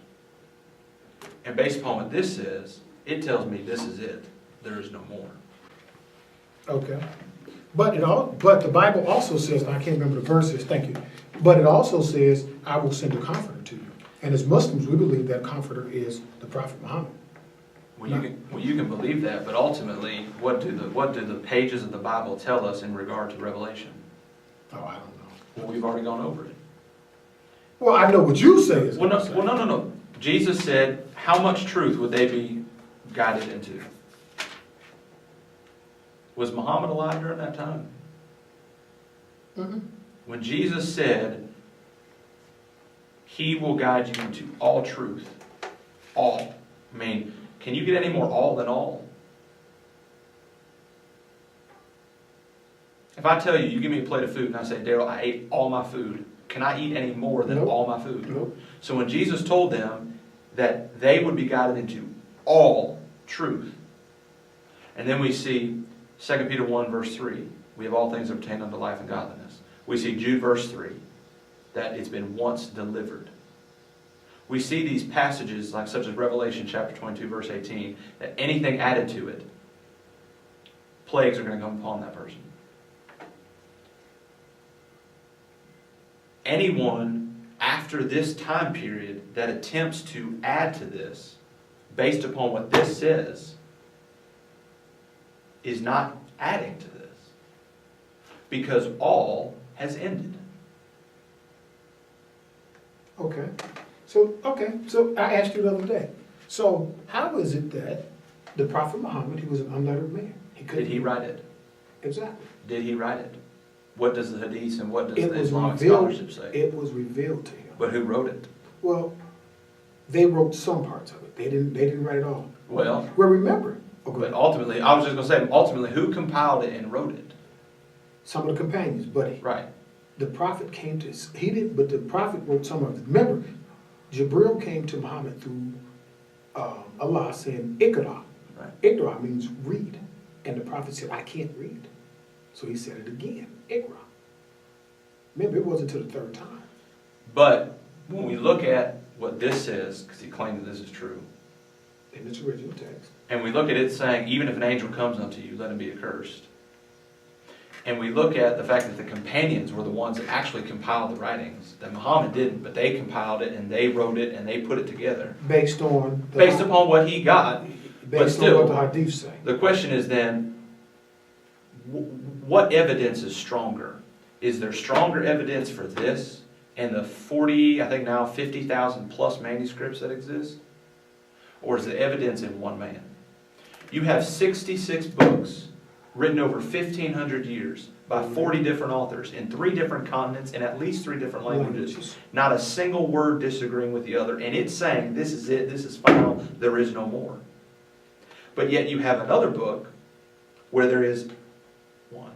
And based upon what this says, it tells me this is it. There is no more. Okay. But the Bible also says, and I can't remember the verses, thank you, but it also says, I will send a comforter to you. And as Muslims, we believe that comforter is the Prophet Muhammad. Well, you can believe that, but ultimately, what do the pages of the Bible tell us in regard to Revelation? Oh, I don't know. Well, we've already gone over it. Well, I know what you say is. Well, no. Jesus said, how much truth would they be guided into? Was Muhammad alive during that time? Mm-hmm. When Jesus said, he will guide you into all truth. All. I mean, can you get any more all than all? If I tell you, you give me a plate of food and I say, Daryl, I ate all my food. Can I eat any more than Nope. all my food? Nope. So when Jesus told them that they would be guided into all truth, and then we see 2 Peter 1 verse 3, we have all things that pertain unto life and godliness. We see Jude verse 3, that it's been once delivered. We see these passages, like such as Revelation chapter 22 verse 18, that anything added to it, plagues are going to come upon that person. anyone after this time period that attempts to add to this, based upon what this says, is not adding to this. Because all has ended. Okay, so I asked you the other day, so how is it that the Prophet Muhammad, he was an unlettered man? Did he write it? Exactly. Did he write it? What does the Hadith and what does It the was Islamic revealed, scholarship say? it was revealed to him. But who wrote it? Well, they wrote some parts of it, they didn't write it all. Well, Remember, but ultimately, I was just going to say, ultimately, who compiled it and wrote it? some of the companions, but Right. the Prophet came to, he didn't, but the Prophet wrote some of it. Remember, Jibril came to Muhammad through Allah saying, Iqra. Right. Iqra means read. And the Prophet said, I can't read. So he said it again, Iqra. Remember, it wasn't until the third time. But when we look at what this says, because he claimed that this is true, In its original text. and we look at it saying, even if an angel comes unto you, let him be accursed. And we look at the fact that the companions were the ones that actually compiled the writings, that Muhammad didn't, but they compiled it and they wrote it and they put it together. Based on Based upon what he got. But based still, on what the Hadith say. the question is then, what evidence is stronger? Is there stronger evidence for this and the 40, I think now 50,000 plus manuscripts that exist? Or is the evidence in one man? You have 66 books written over 1,500 years by 40 different authors in 3 different continents in at least 3 different languages. Not a single word disagreeing with the other. And it's saying, this is it, this is final, there is no more. But yet you have another book where there is one.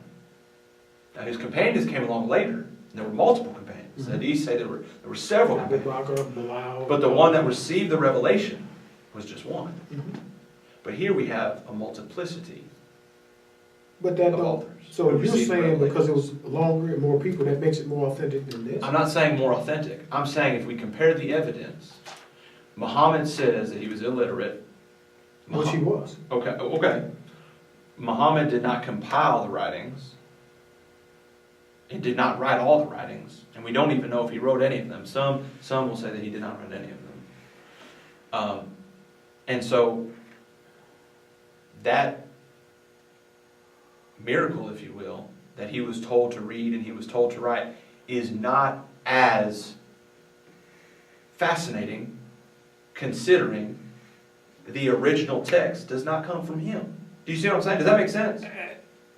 Now his companions came along later. And there were multiple companions. Mhm. Hadith say there were several Abu companions. Bakr, Bilal. But the one that received the revelation was just one. Mhm. But here we have a multiplicity But that of don't, authors. so who you're received saying revelation. because it was longer and more people, that makes it more authentic than this? I'm not saying more authentic. I'm saying if we compare the evidence, Muhammad says that he was illiterate. Which he was. Okay. Muhammad did not compile the writings. He did not write all the writings. And we don't even know if he wrote any of them. Some will say that he did not write any of them. And so that miracle, if you will, that he was told to read and he was told to write is not as fascinating considering the original text does not come from him. Do you see what I'm saying? Does that make sense?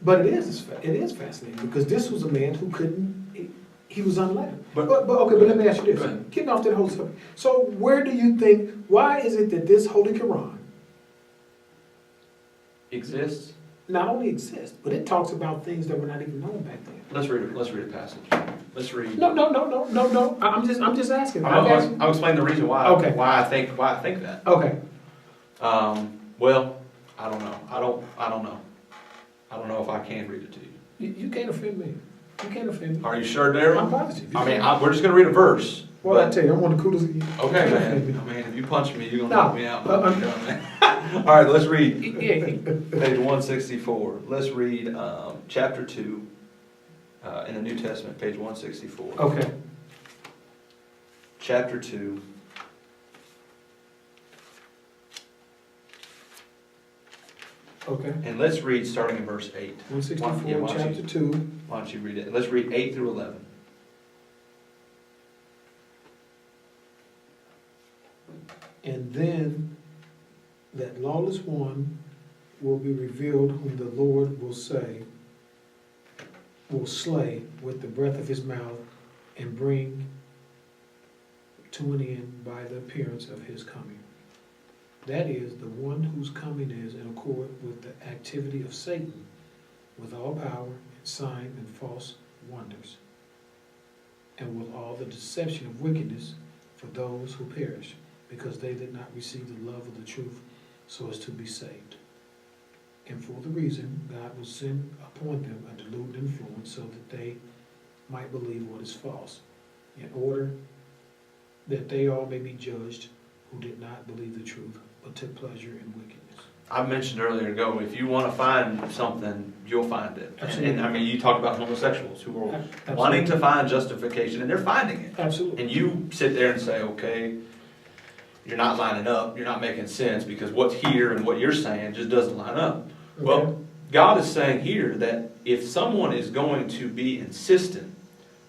But it is fascinating because this was a man who couldn't, he was unlettered. But- But let me ask you Go this, ahead. getting off that whole subject. So where do you think, why is it that this Holy Quran Exists? not only exists, but it talks about things that were not even known back then? Let's read a passage. Let's read. No. I'm just asking. I'll explain the reason why. Okay. Why I think that. Okay. Well, I don't know. I don't know. I don't know if I can read it to you. You can't offend me. You can't offend me. Are you sure, Daryl? I'm positive. You I mean, can't. we're just gonna read a verse. Well, I but- tell you, I'm one of the coolest of you. Okay, You can't man. offend me. I mean, if you punch me, you're gonna No, knock me out. uh, You know what I mean? All right, let's read. Yeah. Page 164. Let's read chapter 2 in the New Testament, page 164. Okay. Chapter 2. Okay. And let's read starting in verse 8. 164, Yeah, why don't chapter you- 2. Why don't you read it? Let's read 8 through 11. And then that lawless one will be revealed, whom the Lord will slay with the breath of his mouth and bring to an end by the appearance of his coming. That is, the one whose coming is in accord with the activity of Satan, with all power and sign and false wonders, and with all the deception of wickedness for those who perish, because they did not receive the love of the truth so as to be saved. And for the reason God will send upon them a deluded influence so that they might believe what is false, in order that they all may be judged who did not believe the truth, but took pleasure in wickedness. I mentioned earlier ago, if you want to find something, you'll find it. And I mean, you talk about homosexuals who are wanting to find justification, and they're finding it. Absolutely. And you sit there and say, okay, you're not lining up, you're not making sense, because what's here and what you're saying just doesn't line up. Okay. Well, God is saying here that if someone is going to be insistent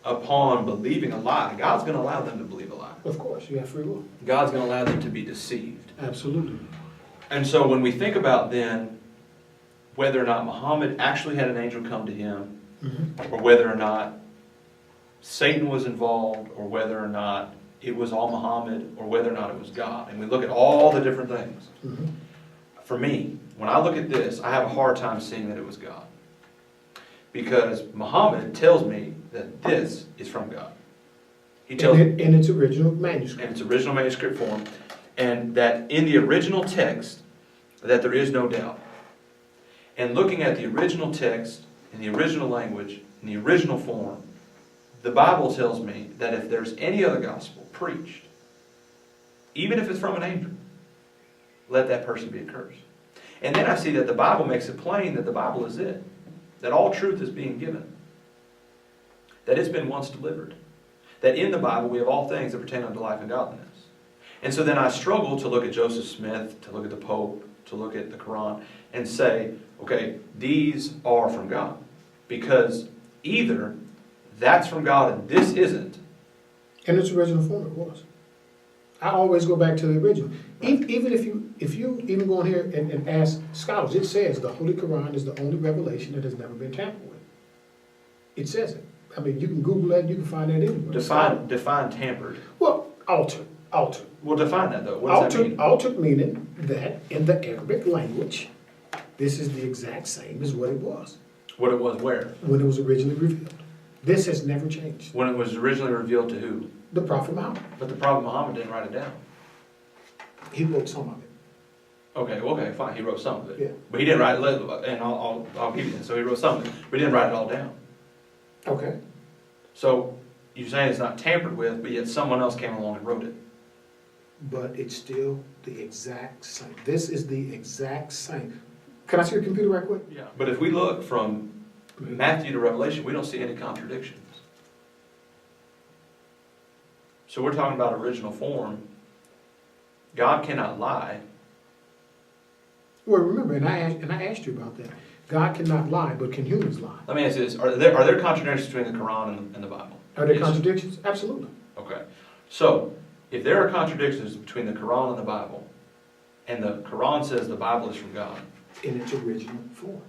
upon believing a lie, God's going to allow them to believe a lie. Of course, you have free will. God's going to allow them to be deceived. Absolutely. And so when we think about then whether or not Muhammad actually had an angel come to him, or whether or not Satan was involved, or whether or not it was all Muhammad, or whether or not it was God, and we look at all the different things, for me, when I look at this, I have a hard time seeing that it was God. Because Muhammad tells me that this is from God. He tells me in its original manuscript. in its original manuscript form, and that in the original text, that there is no doubt. And looking at the original text, in the original language, in the original form, the Bible tells me that if there's any other gospel preached, even if it's from an angel, let that person be accursed. And then I see that the Bible makes it plain that the Bible is it. That all truth is being given. That it's been once delivered. That in the Bible we have all things that pertain unto life and godliness. And so then I struggle to look at Joseph Smith, to look at the Pope, to look at the Qur'an, and say, okay, these are from God. Because either that's from God and this isn't. In its original form, it was. I always go back to the original. Even if you even go in here and ask scholars, it says the Holy Qur'an is the only revelation that has never been tampered with. It says it. I mean, you can Google that, you can find that anywhere. Define tampered. Well, altered. Well, define that though. What does that mean? Altered meaning that in the Arabic language, this is the exact same as what it was. What it was where? When it was originally revealed. This has never changed. When it was originally revealed to who? The Prophet Muhammad. But the Prophet Muhammad didn't write it down. He wrote some of it. Okay, fine. He wrote some of it. Yeah. But he didn't write it, and I'll give you that. So he wrote some of it, but he didn't write it all down. Okay. So you're saying it's not tampered with, but yet someone else came along and wrote it. But it's still the exact same. This is the exact same. Can I see your computer right quick? Yeah. But if we look from Matthew to Revelation, we don't see any contradictions. So we're talking about original form. God cannot lie. Well, remember, and I asked you about that. God cannot lie, but can humans lie? Let me ask you this. Are there contradictions between the Quran and the Bible? Are there Yes. contradictions? Absolutely. Okay. So, if there are contradictions between the Quran and the Bible, and the Quran says the Bible is from God, In its original form.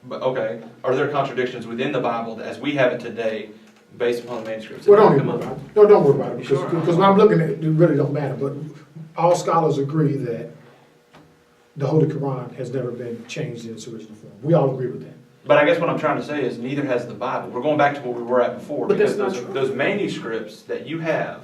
but okay, are there contradictions within the Bible as we have it today, based upon the manuscripts? Well, don't worry about it. No, don't worry about it, Sure. because when I'm looking at it, it really don't matter. But all scholars agree that the Holy Quran has never been changed in its original form. We all agree with that. But I guess what I'm trying to say is neither has the Bible. We're going back to what we were at before. But that's because not true. those manuscripts that you have,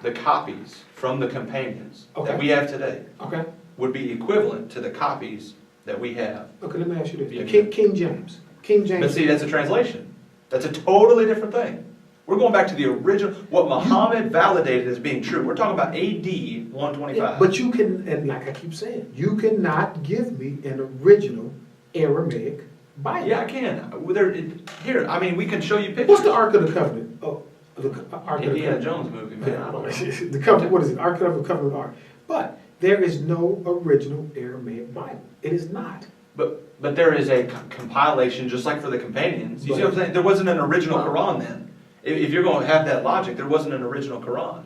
the copies from the companions Okay. that we have today, Okay? would be equivalent to the copies that we have. Okay, let me ask you this. Yeah. King James. King James. But see, that's a translation. That's a totally different thing. We're going back to the original, what Muhammad validated as being true. We're talking about AD 125. Yeah, but you can, and like I keep saying, you cannot give me an original Aramaic Bible. Yeah, I can. Here, I mean, we can show you pictures. What's the Ark of the Covenant? Oh, the Ark of the Indiana Covenant. Jones movie, man. I don't know. The covenant, what is it? Ark of the Covenant Ark. But there is no original Aramaic Bible. It is not. But there is a compilation, just like for the companions. You see what I'm saying? There wasn't an original Quran then. If you're going to have that logic, there wasn't an original Quran.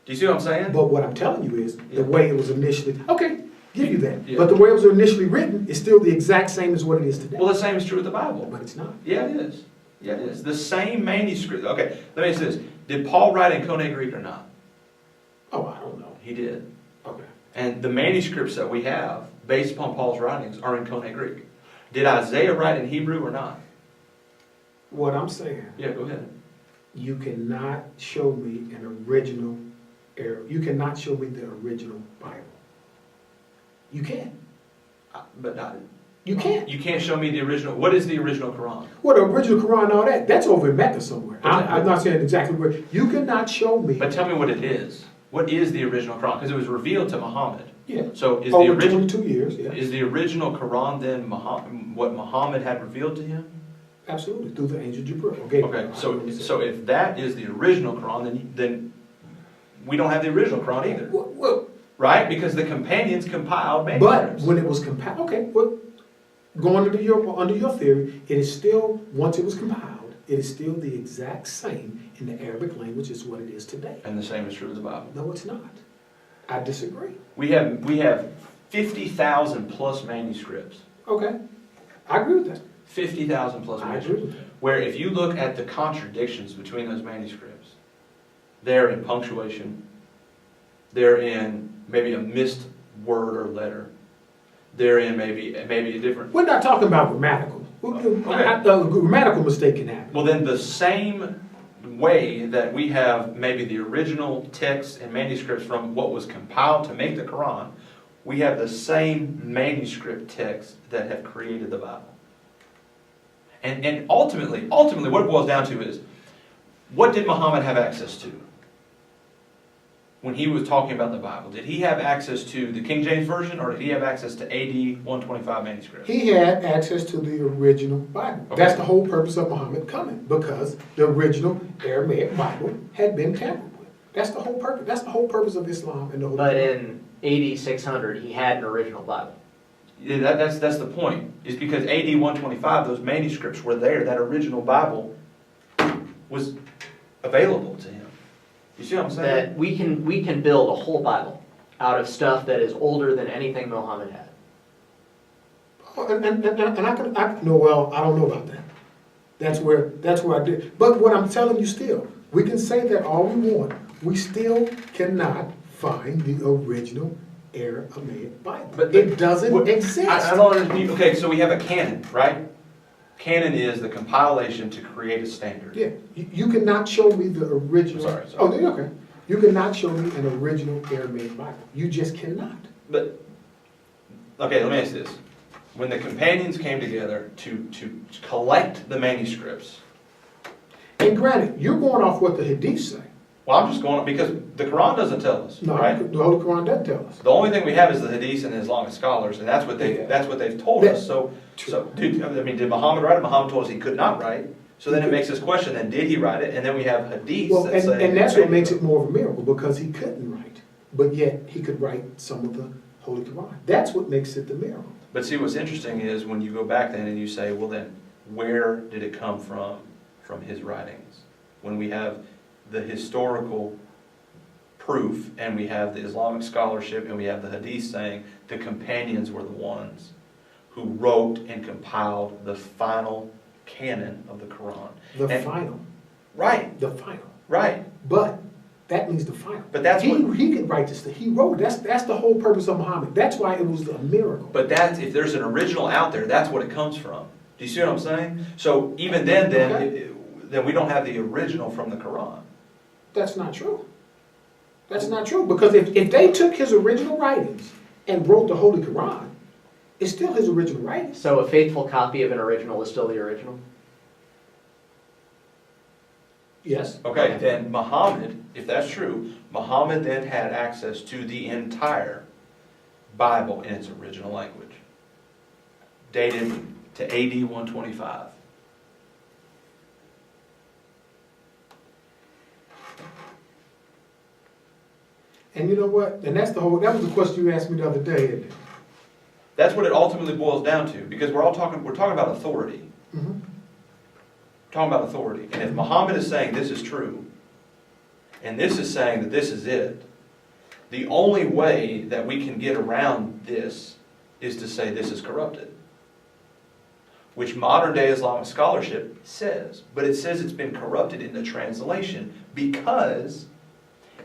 Do you see what I'm saying? But what I'm telling you is the way it was initially, okay, give you that. Yeah. But the way it was initially written is still the exact same as what it is today. Well, the same is true with the Bible. But it's not. Yeah, it is. Yeah, it is. The same manuscript. Okay, let me ask this. Did Paul write in Koine Greek or not? Oh, I don't know. He did. Okay. And the manuscripts that we have, based upon Paul's writings, are in Koine Greek. Did Isaiah write in Hebrew or not? What I'm saying, Yeah, go ahead. you cannot show me an original you cannot show me the original Bible. You can't. But not, You can't. you can't show me the original. What is the original Quran? Well, the original Quran and all that, that's over in Mecca somewhere. But I'm not saying exactly where. You cannot show me. But tell me what it is. What is the original Quran? Because it was revealed to Muhammad. Yeah. So is Over the original 22 years, yeah. is the original Quran then what Muhammad had revealed to him? Absolutely, through the angel Jibril. Okay, Okay, so if that is the original Quran, then we don't have the original Quran either, Well, right? Because the companions compiled but manuscripts. when it was compiled, okay, well, going under your theory, it is still, once it was compiled, it is still the exact same in the Arabic language as what it is today. And the same is true of the Bible. No, it's not. I disagree. We have 50,000 plus manuscripts. Okay, I agree with that. 50,000 plus I agree manuscripts. with that. Where if you look at the contradictions between those manuscripts, they're in punctuation, they're in maybe a missed word or letter, they're in maybe a different. We're not talking about grammatical. Okay. A grammatical mistake can happen. Well, then the same way that we have maybe the original texts and manuscripts from what was compiled to make the Quran, we have the same manuscript texts that have created the Bible. And ultimately, what it boils down to is, what did Muhammad have access to when he was talking about the Bible? Did he have access to the King James Version, or did he have access to AD 125 manuscripts? He had access to the original Bible. Okay. That's the whole purpose of Muhammad coming, because the original Aramaic Bible had been tampered with. That's the whole purpose. That's the whole purpose of Islam and the whole. But in AD 600, he had an original Bible. Yeah, that's the point. Is because AD 125, those manuscripts were there. That original Bible was available to him. You see what I'm saying? That we can build a whole Bible out of stuff that is older than anything Muhammad had. Oh, and I no, well, I don't know about that. That's where I did. But what I'm telling you still, we can say that all we want. We still cannot find the original Aramaic Bible. But it doesn't exist. I don't understand. Okay, so we have a canon, right? Canon is the compilation to create a standard. Yeah, you cannot show me the original. Sorry. Oh, okay. You cannot show me an original Aramaic Bible. You just cannot. But, okay, let me ask this. When the companions came together to collect the manuscripts, And granted, you're going off what the Hadith say. well, I'm just going, because the Quran doesn't tell us, No, right? the Holy Quran doesn't tell us. The only thing we have is the Hadith and the Islamic scholars, and that's what they've told us. So, dude, I mean, did Muhammad write it? Muhammad told us he could not write. So then it makes us question, then did he write it? And then we have Hadiths Well, that say... and that's what makes it more of a miracle, because he couldn't write, but yet he could write some of the Holy Quran. That's what makes it the miracle. But see, what's interesting is when you go back then and you say, well then, where did it come from his writings? When we have the historical proof, and we have the Islamic scholarship, and we have the Hadith saying the companions were the ones who wrote and compiled the final canon of the Quran. The And- final. Right, The final. right. But that means the final. But that's he what- he could write this. He wrote it. That's the whole purpose of Muhammad. That's why it was a miracle. But that's, if there's an original out there, that's what it comes from. Do you see what I'm saying? So even then Okay. then we don't have the original from the Quran. That's not true. That's not true, because if they took his original writings and wrote the Holy Quran, it's still his original writings. So a faithful copy of an original is still the original? Yes. Okay, then Muhammad, if that's true, Muhammad then had access to the entire Bible in its original language, dated to AD 125. And you know what? And that was the question you asked me the other day, isn't it? That's what it ultimately boils down to, because we're talking about authority. Mm-hmm. We're talking about authority. And if Muhammad is saying this is true, and this is saying that this is it, the only way that we can get around this is to say this is corrupted. Which modern day Islamic scholarship says. But it says it's been corrupted in the translation because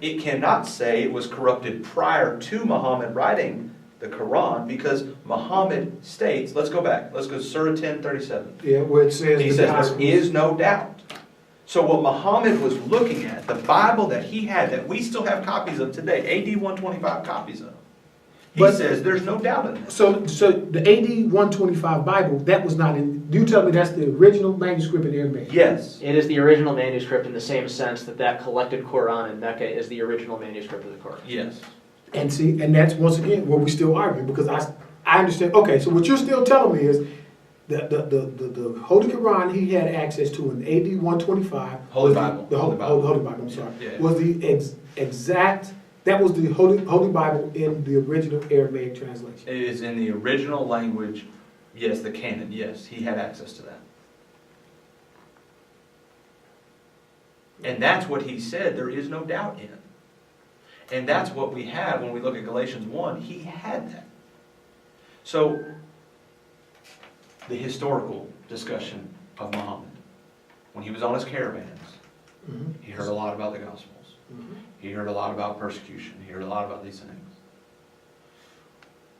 it cannot say it was corrupted prior to Muhammad writing the Quran, because Muhammad states, let's go back, let's go to Surah 10:37. Yeah, where it says He says there is no doubt. So what Muhammad was looking at, the Bible that he had, that we still have copies of today, AD 125 copies of, he says there's no doubt in this. So the AD 125 Bible, that was not in. You tell me that's the original manuscript in Aramaic? Yes. It is the original manuscript in the same sense that collected Qur'an in Mecca is the original manuscript of the Qur'an. Yes. And see, and that's once again where we still argue, because I understand, okay, so what you're still telling me is that the Holy Quran he had access to in AD 125. Holy was Bible. The Holy Bible. Holy Bible, I'm sorry. Yeah. Was the exact, that was the Holy Bible in the original Aramaic translation. It is in the original language, yes, the canon, yes, he had access to that. And that's what he said there is no doubt in. And that's what we have when we look at Galatians 1. He had that. So, the historical discussion of Muhammad. When he was on his caravans, Mm-hmm. he heard a lot about the Gospels. Mm-hmm. He heard a lot about persecution. He heard a lot about these things.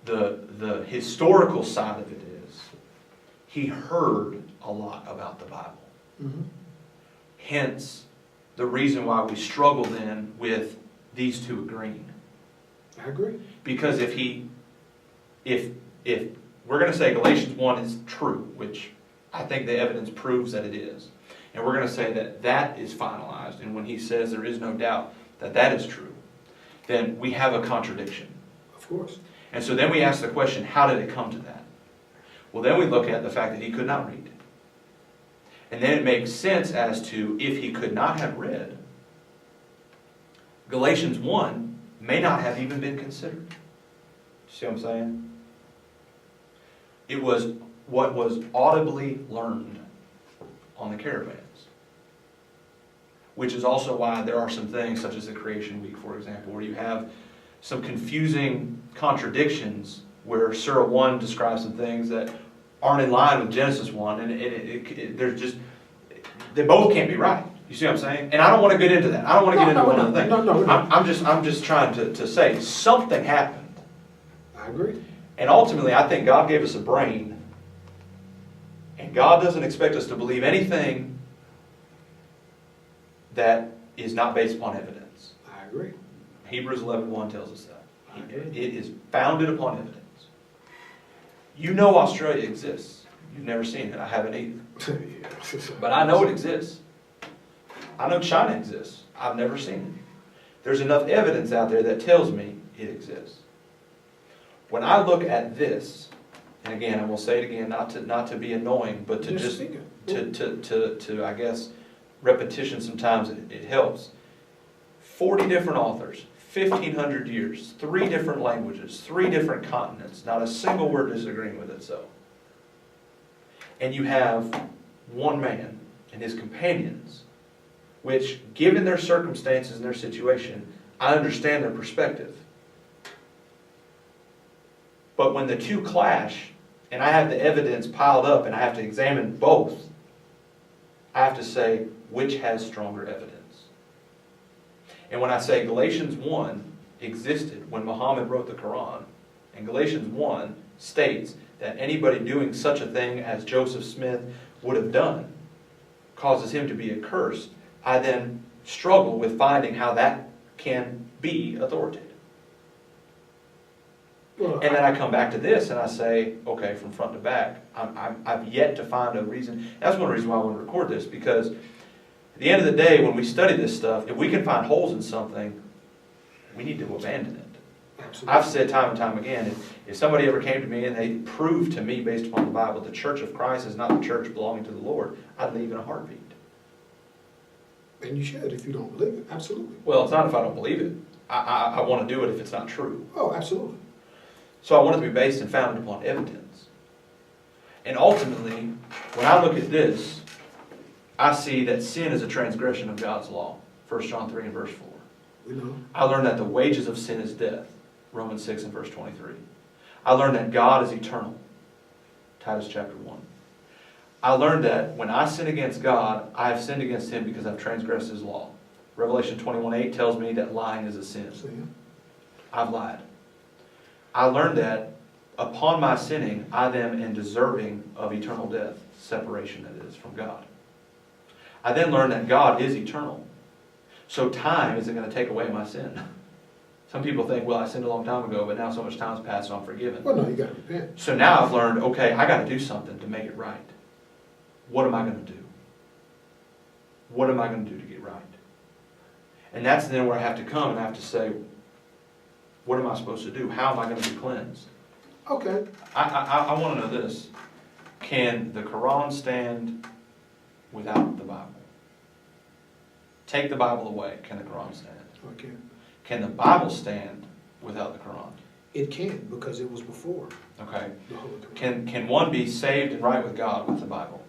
The historical side of it is, he heard a lot about the Bible. Mm-hmm. Hence, the reason why we struggle then with these two agreeing. I agree. Because if we're going to say Galatians 1 is true, which I think the evidence proves that it is, and we're going to say that that is finalized, and when he says there is no doubt that that is true, then we have a contradiction. Of course. And so then we ask the question, how did it come to that? Well, then we look at the fact that he could not read. And then it makes sense as to if he could not have read, Galatians 1 may not have even been considered. See what I'm saying? It was what was audibly learned on the caravans. Which is also why there are some things such as the Creation Week, for example, where you have some confusing contradictions where Surah 1 describes some things that aren't in line with Genesis 1, and there's just, they both can't be right. You see what I'm saying? And I don't want to get into that. I don't want to get into one of the things. No. I'm just trying to say something happened. I agree. And ultimately, I think God gave us a brain, and God doesn't expect us to believe anything that is not based upon evidence. I agree. Hebrews 11:1 tells us that. I agree. It is founded upon evidence. You know Australia exists. You've never seen it. I haven't either. But I know it exists. I know China exists. I've never seen it. There's enough evidence out there that tells me it exists. When I look at this, and again, I will say it again, not to be annoying, but to just to I guess repetition sometimes it helps. 40 different authors, 1,500 years, 3 different languages, 3 different continents, not a single word disagreeing with itself. And you have one man and his companions, which, given their circumstances and their situation, I understand their perspective. But when the two clash, and I have the evidence piled up and I have to examine both, I have to say, which has stronger evidence? And when I say Galatians 1 existed when Muhammad wrote the Qur'an, and Galatians 1 states that anybody doing such a thing as Joseph Smith would have done causes him to be accursed, I then struggle with finding how that can be authoritative. Well, And then I come back to this and I say, okay, from front to back, I've yet to find a reason. That's one reason why I want to record this, because at the end of the day, when we study this stuff, if we can find holes in something, we need to abandon it. Absolutely. I've said time and time again, if somebody ever came to me and they proved to me based upon the Bible the Church of Christ is not the church belonging to the Lord, I'd leave in a heartbeat. And you should if you don't believe it. Absolutely. Well, it's not if I don't believe it. I want to do it if it's not true. Oh, absolutely. So I want it to be based and founded upon evidence. And ultimately, when I look at this, I see that sin is a transgression of God's law. 1 John 3 and verse 4. We know. I learned that the wages of sin is death. Romans 6 and verse 23. I learned that God is eternal. Titus chapter 1. I learned that when I sin against God, I have sinned against Him because I've transgressed His law. Revelation 21:8 tells me that lying is a sin. Sin. I've lied. I learned that upon my sinning, I then am deserving of eternal death, separation that is, from God. I then learned that God is eternal. So time isn't going to take away my sin. Some people think, well, I sinned a long time ago, but now so much time's passed, so I'm forgiven. Well, no, you got to repent. So now I've learned, okay, I got to do something to make it right. What am I going to do? What am I going to do to get right? And that's then where I have to come and I have to say, what am I supposed to do? How am I going to be cleansed? Okay, I want to know this. Can the Quran stand without the Bible? Take the Bible away. Can the Quran stand? okay. Can the Bible stand without the Quran? It can, because it was before Okay. the Holy Quran. Can one be saved and right with God with the Bible?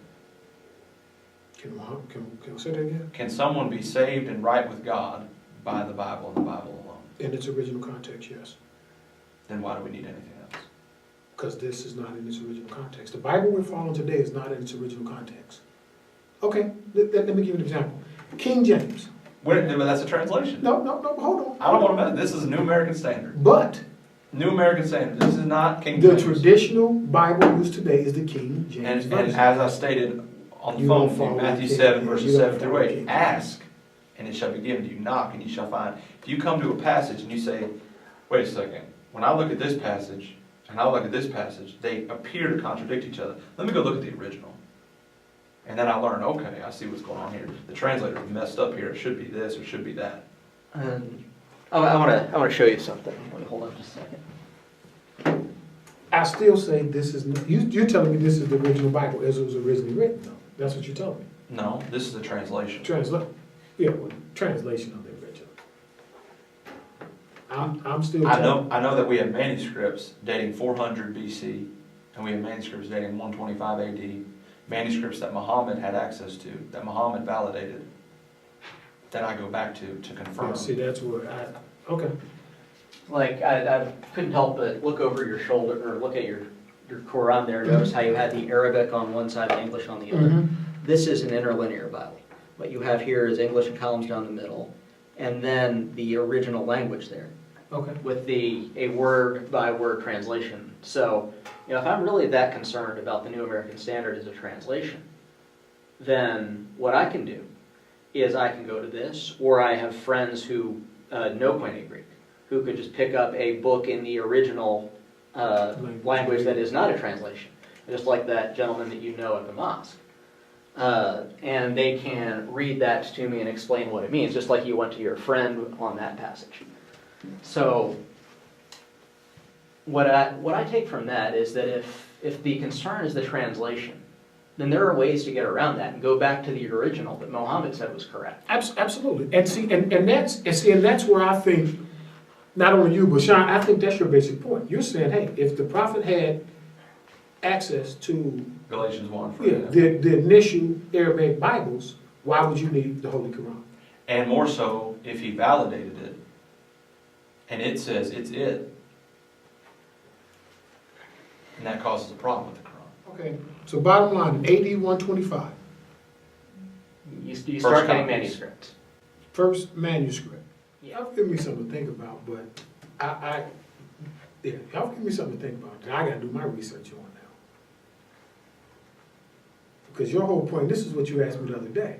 Can I say that again? Can someone be saved and right with God by the Bible and the Bible alone? In its original context, yes. Then why do we need anything else? Because this is not in its original context. The Bible we're following today is not in its original context. Okay, let me give you an example. King James. But that's a translation. No, hold on. I don't want to mess. This is a New American Standard. But New American Standard. This is not King the James. traditional Bible used today is the King James And Version. as I stated on the You don't phone, follow in Matthew King 7, James. verses You don't 7 through follow 8, King ask, and it shall be given to you. Knock, and you shall find. If you come to a passage and you say, wait a second, when I look at this passage, and I look at this passage, they appear to contradict each other. Let me go look at the original. And then I learn, okay, I see what's going on here. The translator messed up here. It should be this or it should be that. I want to show you something. Let me hold on just a second. I still say this is, you're telling me this is the original Bible as it was originally written, though. That's what you're telling me. No, this is a translation. Translation of the original. I'm still I telling know that we have manuscripts dating 400 BC, and we have manuscripts dating 125 AD, manuscripts that Muhammad had access to, that Muhammad validated, that I go back to confirm. Yeah, see, that's where okay. Like, I couldn't help but look over your shoulder, or look at your Quran there. Notice how you had the Arabic on one side and English on the other. Mhm. This is an interlinear Bible. What you have here is English and columns down the middle, and then the original language there, Okay. with a word-by-word translation. So, if I'm really that concerned about the New American Standard as a translation, then what I can do is I can go to this, or I have friends who know Koine Greek, who could just pick up a book in the original language that is not a translation, just like that gentleman that you know at the mosque. And they can read that to me and explain what it means, just like you went to your friend on that passage. So, what I take from that is that if the concern is the translation, then there are ways to get around that and go back to the original that Muhammad said was correct. Absolutely. And see, and that's where I think, not only you, but Sean, I think that's your basic point. You're saying, hey, if the prophet had access to Galatians 1, for the example. initial Arabic Bibles, why would you need the Holy Quran? And more so, if he validated it, and it says it's it, and that causes a problem with the Quran. Okay, so bottom line, AD 125, You start getting copies. manuscripts. first manuscript. Yeah. Y'all give me something to think about, but y'all give me something to think about that I gotta do my research on now. Because your whole point, this is what you asked me the other day.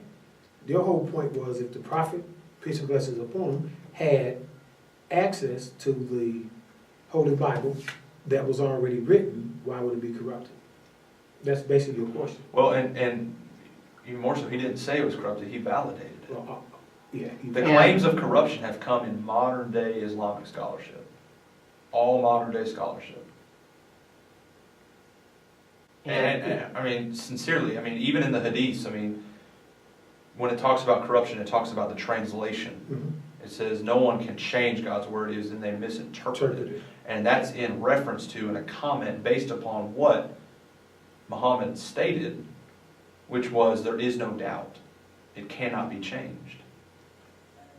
Your whole point was if the prophet, peace and blessings upon him, had access to the Holy Bible that was already written, why would it be corrupted? That's basically your question. Well, and even more so, he didn't say it was corrupted, he validated it. Well, yeah. The claims of corruption have come in modern day Islamic scholarship. All modern day scholarship. And I mean, sincerely, I mean, even in the Hadiths, I mean, when it talks about corruption, it talks about the translation. Mhm. It says no one can change God's word, is and they misinterpret it. And that's in reference to and a comment based upon what Muhammad stated, which was there is no doubt. It cannot be changed.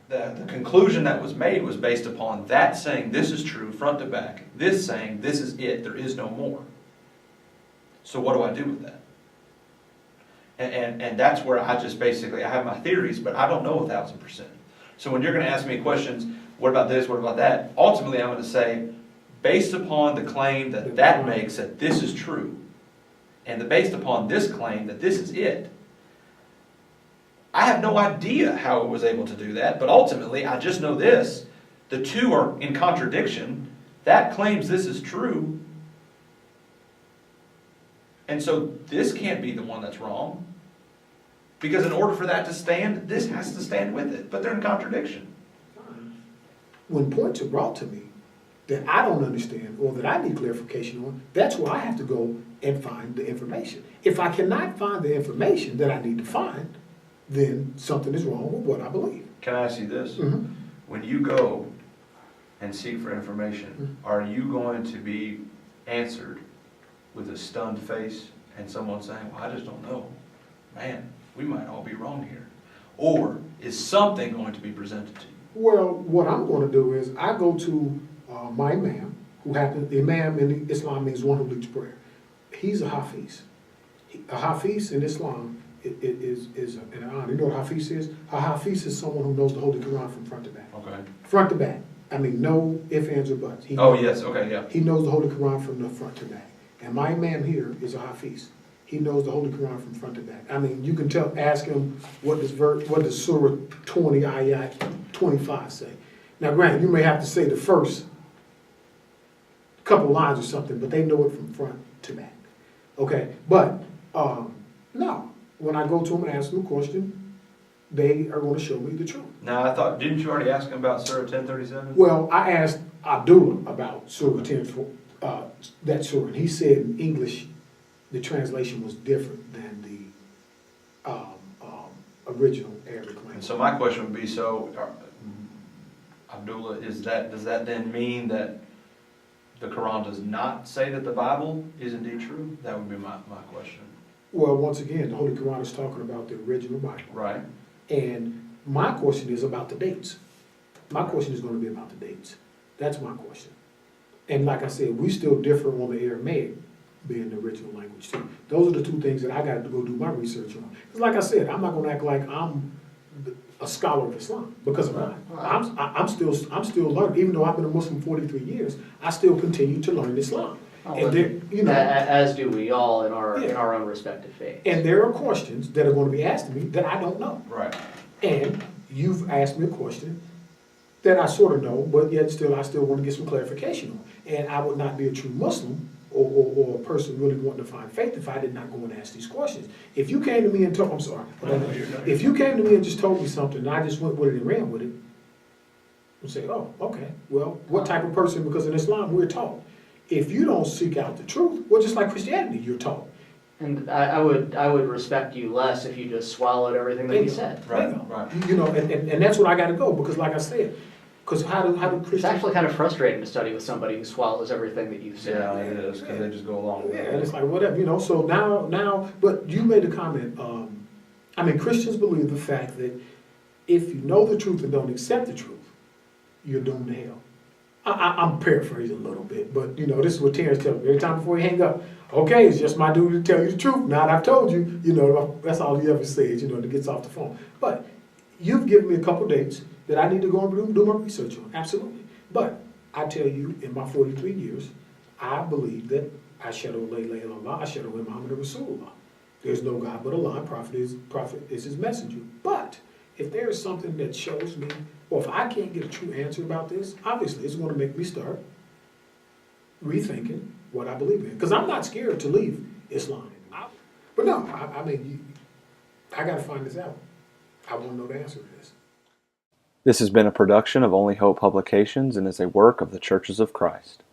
The conclusion that was made was based upon that saying this is true front to back, this saying this is it, there is no more. So what do I do with that? And that's where I just basically, I have my theories, but I don't know 1,000%. So when you're going to ask me questions, what about this, what about that? Ultimately, I'm going to say, based upon the claim that that makes that this is true, and based upon this claim that this is it, I have no idea how it was able to do that, but ultimately, I just know this. The two are in contradiction. That claims this is true, and so this can't be the one that's wrong. Because in order for that to stand, this has to stand with it. But they're in contradiction. When points are brought to me, that I don't understand or that I need clarification on, that's where I have to go and find the information. If I cannot find the information that I need to find, then something is wrong with what I believe. Can I ask you this? Mhm. When you go and seek for information, are you going to be answered with a stunned face and someone saying, well, I just don't know. Man, we might all be wrong here. Or is something going to be presented to you? Well, what I'm going to do is I go to my imam, who happens, the imam in Islam means one who leads prayer. He's a hafiz. A hafiz in Islam is an honor. You know what a hafiz is? A hafiz is someone who knows the Holy Qur'an from front to back. Okay. Front to back. I mean, no ifs, ands, or buts. Oh, yes, okay, yeah. He knows the Holy Qur'an from the front to back. And my imam here is a hafiz. He knows the Holy Qur'an from front to back. I mean, you can ask him what does Surah 20, Ayat 25 say. Now, granted, you may have to say the first couple lines or something, but they know it from front to back. Okay, but no, when I go to them and ask them a question, they are going to show me the truth. Now, I thought, didn't you already ask him about Surah 1037? Well, I asked Abdullah about Surah 10, that surah, and he said in English the translation was different than the original Arabic And language. so my question would be, Abdullah, does that then mean that the Quran does not say that the Bible is indeed true? That would be my question. Well, once again, the Holy Quran is talking about the original Bible. Right. And my question is about the dates. My question is going to be about the dates. That's my question. And like I said, we still differ on the Aramaic being the original language too. Those are the two things that I got to go do my research on. Because like I said, I'm not going to act like I'm a scholar of Islam, because I'm not. I'm still learning. Even though I've been a Muslim 43 years, I still continue to learn Islam. And there, you know, as do we all in our own respective faiths. And there are questions that are going to be asked of me that I don't know. Right. And you've asked me a question that I sort of know, but yet still I still want to get some clarification on. And I would not be a true Muslim or a person really wanting to find faith if I did not go and ask these questions. If you came to me and told, I'm sorry, if you came to me and just told me something and I just went with it and ran with it, I'd say, oh, okay, well, what type of person? Because in Islam we're taught, if you don't seek out the truth, well, just like Christianity, you're taught. And I would respect you less if you just swallowed everything that you said. Right, right. You know, and that's what I got to go, because like I said, because how do Christians... It's actually kind of frustrating to study with somebody who swallows everything that you've said. Yeah, it is, because they just go along with Yeah, it. and it's like, whatever, you know, so now, but you made a comment, I mean, Christians believe the fact that if you know the truth and don't accept the truth, you're doomed to hell. I'm paraphrasing a little bit, but, you know, this is what Terrence tells me every time before he hang up. Okay, it's just my duty to tell you the truth. Now that I've told you, you know, that's all he ever says, you know, to get off the phone. But you've given me a couple dates that I need to go and do my research on, absolutely. But I tell you, in my 43 years, I believe that Ashhadu la ilaha illallah, Ashhadu anna Muhammadan Rasulullah. There's no God but Allah, prophet is his messenger. But if there is something that shows me, or if I can't get a true answer about this, obviously it's going to make me start rethinking what I believe in. Because I'm not scared to leave Islam. But no, I mean, I got to find this out. I want to know the answer to this. This has been a production of Only Hope Publications and is a work of the Churches of Christ.